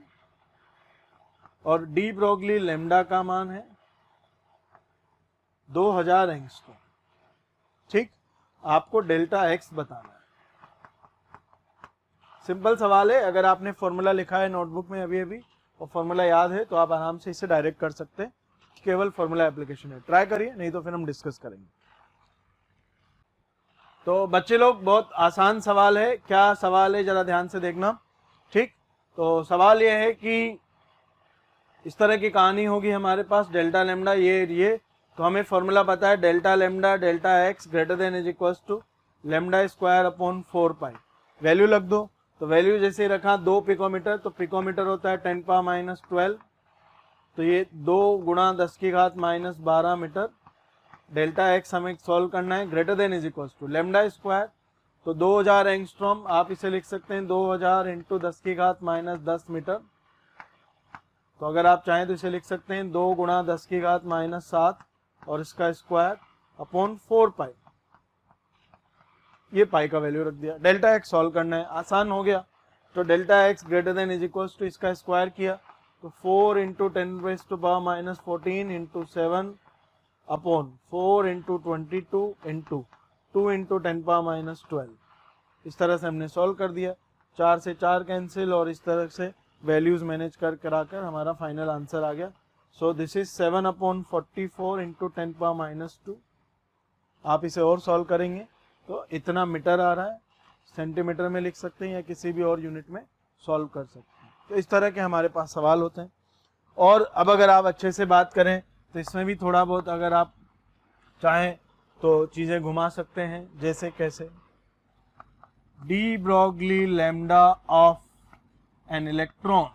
और डी ब्रोगली लेमडा का मान है 2000 एंगस्ट्रॉम। ठीक, आपको डेल्टा एक्स बताना है। सिंपल सवाल है, अगर आपने फॉर्मूला लिखा है नोटबुक में अभी अभी और फॉर्मूला याद है तो आप आराम से इसे डायरेक्ट कर सकते हैं, केवल फॉर्मूला एप्लीकेशन है। ट्राई करिए, नहीं तो फिर हम डिस्कस करेंगे। तो बच्चे लोग, बहुत आसान सवाल है। क्या सवाल है जरा ध्यान से देखना। ठीक, तो सवाल यह है कि इस तरह की कहानी होगी हमारे पास, डेल्टा लेमडा ये, तो हमें फॉर्मूला पता है delta lambda delta X greater than is equal to lambda square upon 4 pi. Value लग दो, तो वैल्यू जैसे रखा 2 पिकोमीटर, तो पिकोमीटर होता है 10⁻12, तो ये 2 गुणा 10 की घात -12 मीटर। डेल्टा एक्स हमें सॉल्व करना है, greater than is equal to lambda square, तो 2000 एंगस्ट्रॉम, आप इसे लिख सकते हैं 2000 इंटू 10 की घात -10 मीटर। तो अगर आप चाहें तो इसे लिख सकते हैं 2 गुणा 10 की घात -7 और इसका स्क्वायर अपॉन 4 पाई। ये पाई का वैल्यू रख दिया। डेल्टा एक्स सॉल्व करना है, आसान हो गया। तो delta X greater than is equal to इसका स्क्वायर किया, तो 4 into 10⁻14 into 7 upon 4 into 22 into 2 into 10⁻12। इस तरह से हमने सॉल्व कर दिया। 4 से 4 कैंसिल, और इस तरह से वैल्यूज मैनेज कराकर हमारा फाइनल आंसर आ गया। So this is 7/44 into 10⁻²। आप इसे और सॉल्व करेंगे तो इतना मीटर आ रहा है, सेंटीमीटर में लिख सकते हैं या किसी भी और यूनिट में सॉल्व कर सकते हैं। तो इस तरह के हमारे पास सवाल होते हैं। और अब अगर आप अच्छे से बात करें तो इसमें भी थोड़ा बहुत अगर आप चाहें तो चीज़ें घुमा सकते हैं, जैसे कैसे, D Broglie lambda of an electron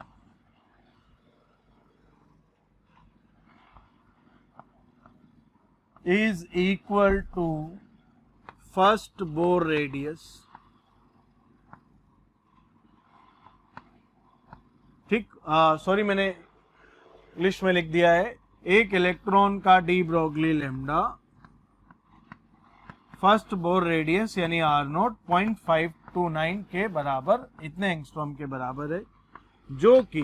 is equal to first Bohr radius। ठीक, सॉरी मैंने इंग्लिश में लिख दिया है। एक इलेक्ट्रॉन का D Broglie lambda first bore radius यानी R0 0.529 के बराबर, इतने एंगस्ट्रॉम के बराबर है, जो कि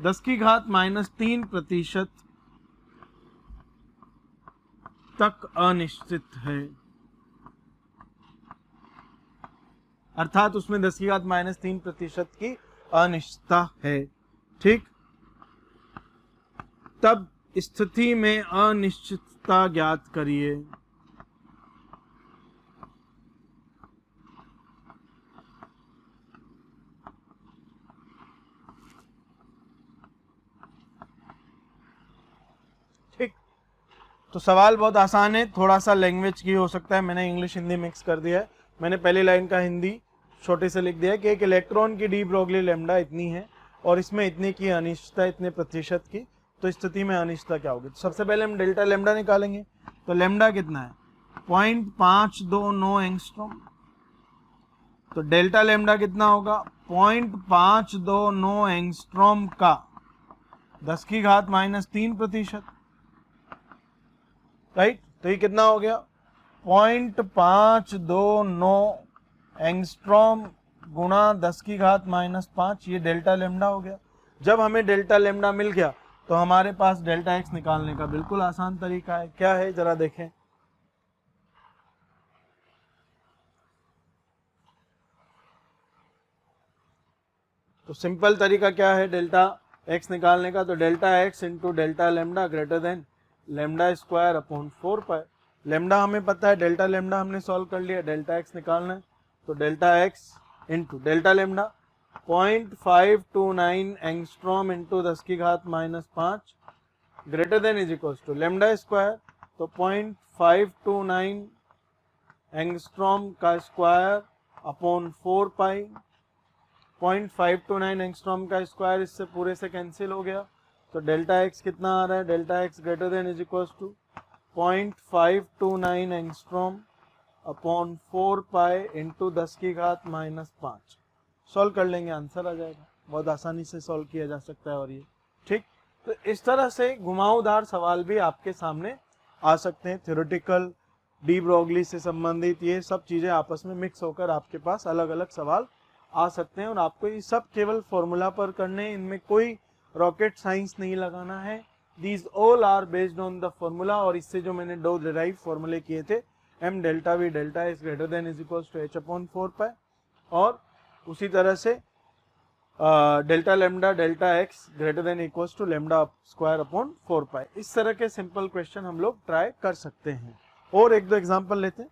10 की घात -3% तक अनिश्चित है। अर्थात उसमें 10 की घात -3% की अनिश्चितता है। ठीक, तब स्थिति में अनिश्चितता ज्ञात करिए। तो सवाल बहुत आसान है, थोड़ा सा लैंग्वेज की हो सकता है, मैंने इंग्लिश हिंदी मिक्स कर दिया है। मैंने पहली लाइन का हिंदी छोटे से लिख दिया है कि एक इलेक्ट्रॉन की डी ब्रोगली लैम्डा इतनी है और इसमें इतने की अनिश्चितता, इतने प्रतिशत की, तो स्थिति में अनिश्चितता क्या होगी। तो सबसे पहले हम डेल्टा लैम्डा निकालेंगे। तो लैम्डा कितना है, 0.529 एंगस्ट्रॉम। तो डेल्टा लैम्डा कितना होगा, 0.529 एंगस्ट्रॉम का 10⁻³ राइट। तो ये कितना हो गया, 0.529 एंगस्ट्रॉम गुणा 10⁻⁵, ये डेल्टा लैम्डा हो गया। जब हमें डेल्टा लैम्डा मिल गया तो हमारे पास डेल्टा एक्स निकालने का बिल्कुल आसान तरीका है। क्या है जरा देखें। तो सिंपल तरीका क्या है डेल्टा एक्स निकालने का, तो delta X into delta lambda greater than lambda square upon 4 पाई। लैम्डा हमें पता है, डेल्टा लैम्डा हमने सॉल्व कर लिया, डेल्टा एक्स निकालना है। तो delta X into delta lambda 0.529 angstrom into 10⁻⁵ greater than is equal to lambda square. तो 0.529 एंगस्ट्रॉम का स्क्वायर अपॉन 4 पाई। 0.529 एंगस्ट्रॉम का स्क्वायर इससे पूरे से कैंसिल हो गया। तो डेल्टा एक्स कितना आ रहा है, delta X greater than is equal to 0.529 angstrom upon 4 pi into 10⁻⁵। Solve कर लेंगे, आंसर आ जाएगा। बहुत आसानी से सॉल्व किया जा सकता है। और ये ठीक, तो इस तरह से घुमावदार सवाल भी आपके सामने आ सकते हैं। थ्योरेटिकल, डी ब्रोगली से संबंधित ये सब चीजें आपस में मिक्स होकर आपके पास अलग अलग सवाल आ सकते हैं। और आपको ये सब केवल फॉर्मूला पर करने, इनमें कोई रॉकेट साइंस नहीं लगाना है। These all are based on the formula. और इससे जो मैंने दो डिराइव फॉर्मूले किए थे, m delta v delta s greater than is equal to h upon 4 pi, और उसी तरह से delta lambda delta x greater than equal to lambda square upon 4 pi. इस तरह के सिंपल क्वेश्चन हम लोग ट्राई कर सकते हैं। और एक दो एग्जांपल लेते हैं।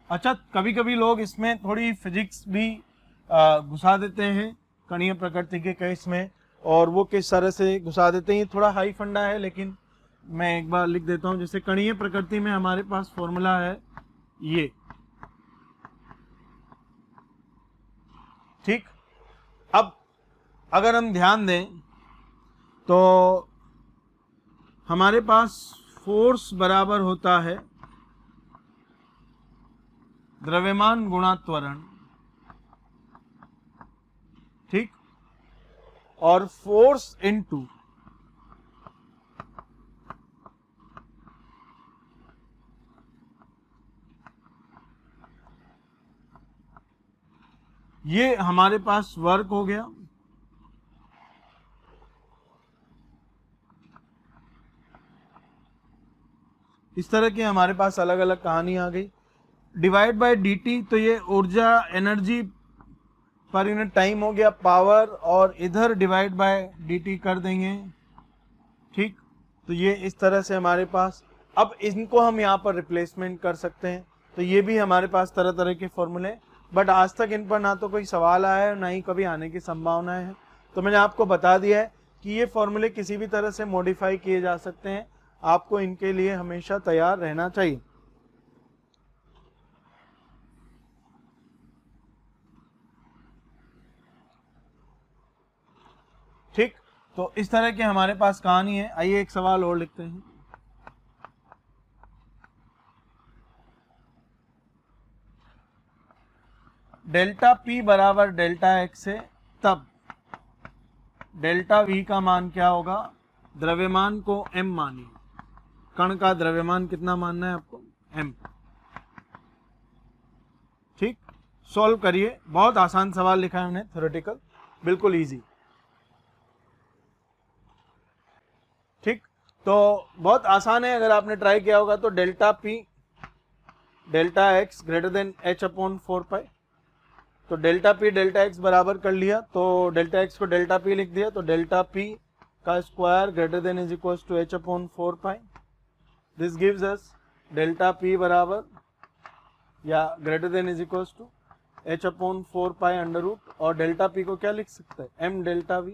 अच्छा, कभी कभी लोग इसमें थोड़ी फिजिक्स भी घुसा देते हैं कणीय प्रकृति के केस में, और वो किस तरह से घुसा देते हैं, ये थोड़ा हाई फंडा है, लेकिन मैं एक बार लिख देता हूं। जैसे कणीय प्रकृति में हमारे पास फॉर्मूला है ये, ठीक। अब अगर हम ध्यान दें तो हमारे पास फोर्स बराबर होता है द्रव्यमान गुणा त्वरण, ठीक, और फोर्स इनटू ये हमारे पास वर्क हो गया। इस तरह की हमारे पास अलग अलग कहानी आ गई। डिवाइड बाय dt, तो ये ऊर्जा एनर्जी पर यूनिट टाइम हो गया पावर, और इधर डिवाइड बाय dt कर देंगे, ठीक। तो ये इस तरह से हमारे पास, अब इनको हम यहाँ पर रिप्लेसमेंट कर सकते हैं। तो ये भी हमारे पास तरह तरह के फॉर्मूले, बट आज तक इन पर ना तो कोई सवाल आया है, ना ही कभी आने की संभावना है। तो मैंने आपको बता दिया है कि ये फॉर्मूले किसी भी तरह से मॉडिफाई किए जा सकते हैं। आपको इनके लिए हमेशा तैयार रहना चाहिए। ठीक, तो इस तरह के हमारे पास कहानी है। आइए एक सवाल और लिखते हैं। डेल्टा P बराबर डेल्टा x है, तब डेल्टा V का मान क्या होगा। द्रव्यमान को m मानिए, कण का द्रव्यमान कितना मानना है आपको, m, ठीक। सॉल्व करिए, बहुत आसान सवाल लिखा है उन्हें, थ्योरेटिकल, बिल्कुल इजी, ठीक। तो बहुत आसान है, अगर आपने ट्राई किया होगा तो delta P delta x greater than h upon 4 pi. तो डेल्टा P डेल्टा x बराबर कर लिया, तो डेल्टा x को डेल्टा P लिख दिया, तो डेल्टा P का square greater than is equal to h upon 4 pi. This gives us delta P बराबर या greater than is equal to h upon 4 pi under root, और डेल्टा P को क्या लिख सकते हैं, m delta V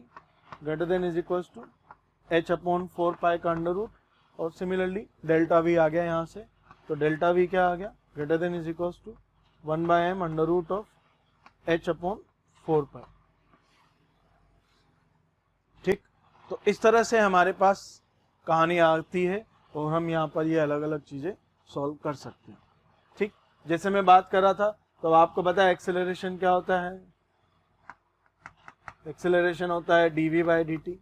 greater than is equal to h upon 4 का अंडर रूट, और सिमिलरली डेल्टा वी आ गया यहाँ से, तो डेल्टा वी क्या आ गया, greater than is equals to 1/m under root of h upon 4 ठीक। तो इस तरह से हमारे पास कहानी आती है और हम यहाँ पर ये अलग अलग चीज़ें सॉल्व कर सकते हैं। ठीक, जैसे मैं बात कर रहा था तो आपको पता है एक्सेलरेशन क्या होता है, एक्सेलरेशन होता है dv/dt।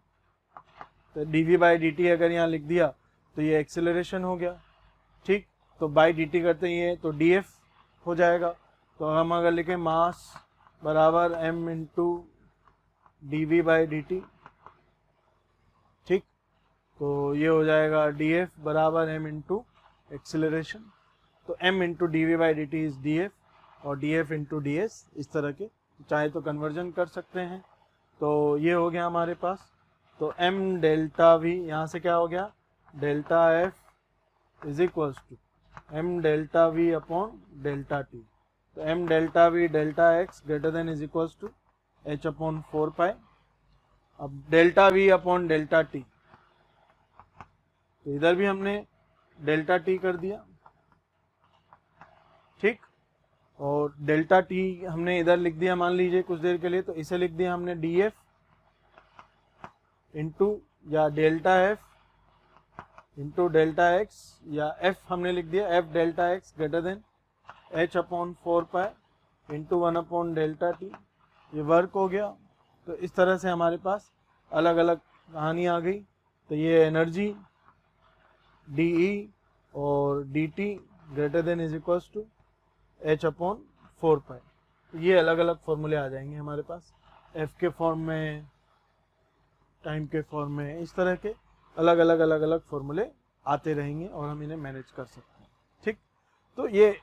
तो dv/dt अगर यहाँ लिख दिया तो ये एक्सेलरेशन हो गया। ठीक, तो बाई dt करते हैं ये तो df हो जाएगा। तो हम अगर लिखें मास बराबर m इंटू dv/dt, ठीक, तो ये हो जाएगा df बराबर m इंटू एक्सेलरेशन। तो m into dv/dt is df और df इंटू ds, इस तरह के चाहे तो कन्वर्जन कर सकते हैं। तो ये हो गया हमारे पास। तो m डेल्टा v यहाँ से क्या हो गया, delta f is equals to m delta v upon delta t। तो m delta v delta x greater than is equals to h upon 4 अब delta v upon delta t, तो इधर भी हमने डेल्टा t कर दिया। ठीक, और डेल्टा t हमने इधर लिख दिया मान लीजिए कुछ देर के लिए, तो इसे लिख दिया हमने df इंटू या delta f into delta x, या f हमने लिख दिया f delta x greater than h upon 4 into 1 upon delta t। ये वर्क हो गया। तो इस तरह से हमारे पास अलग अलग कहानी आ गई। तो ये एनर्जी dE और dt greater than is equals to h upon 4 ये अलग अलग फॉर्मूले आ जाएंगे हमारे पास, f के फॉर्म में, टाइम के फॉर्म में, इस तरह के अलग अलग फॉर्मूले आते रहेंगे और हम इन्हें मैनेज कर सकते हैं। ठीक, तो ये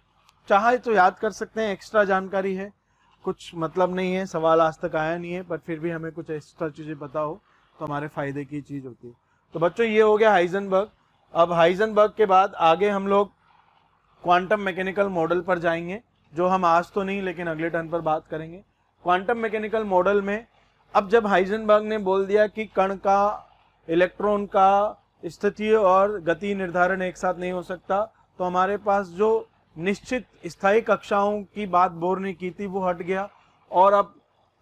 चाहे तो याद कर सकते हैं, एक्स्ट्रा जानकारी है, कुछ मतलब नहीं है, सवाल आज तक आया नहीं है, पर फिर भी हमें कुछ एक्स्ट्रा चीज़ें पता हो तो हमारे फायदे की चीज़ होती है। तो बच्चों ये हो गया हाइजेनबर्ग। अब हाइजेनबर्ग के बाद आगे हम लोग क्वांटम मैकेनिकल मॉडल पर जाएंगे, जो हम आज तो नहीं लेकिन अगले टर्न पर बात करेंगे। क्वांटम मैकेनिकल मॉडल में अब जब हाइजेनबर्ग ने बोल दिया कि कण का, इलेक्ट्रॉन का स्थिति और गति निर्धारण एक साथ नहीं हो सकता, तो हमारे पास जो निश्चित स्थायी कक्षाओं की बात बोर ने की थी वो हट गया, और अब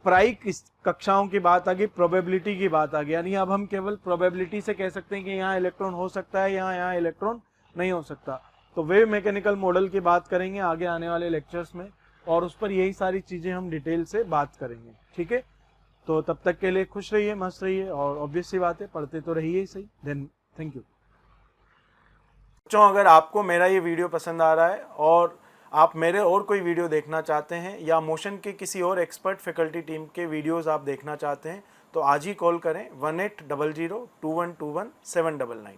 प्रायिक कक्षाओं की बात आ गई, प्रोबेबिलिटी की बात आ गई। यानी अब हम केवल प्रोबेबिलिटी से कह सकते हैं कि यहाँ इलेक्ट्रॉन हो सकता है, यहाँ इलेक्ट्रॉन नहीं हो सकता। तो वेव मैकेनिकल मॉडल की बात करेंगे आगे आने वाले लेक्चर्स में, और उस पर यही सारी चीज़ें हम डिटेल से बात करेंगे। ठीक है, तो तब तक के लिए खुश रहिए, मस्त रहिए, और ऑब्वियस सी बात है पढ़ते तो रहिए ही सही। देन थैंक यू बच्चों। अगर आपको मेरा ये वीडियो पसंद आ रहा है और आप मेरे और कोई वीडियो देखना चाहते हैं, या मोशन के किसी और एक्सपर्ट फैकल्टी टीम के वीडियोस आप देखना चाहते हैं, तो आज ही कॉल करें 1800 2121 799।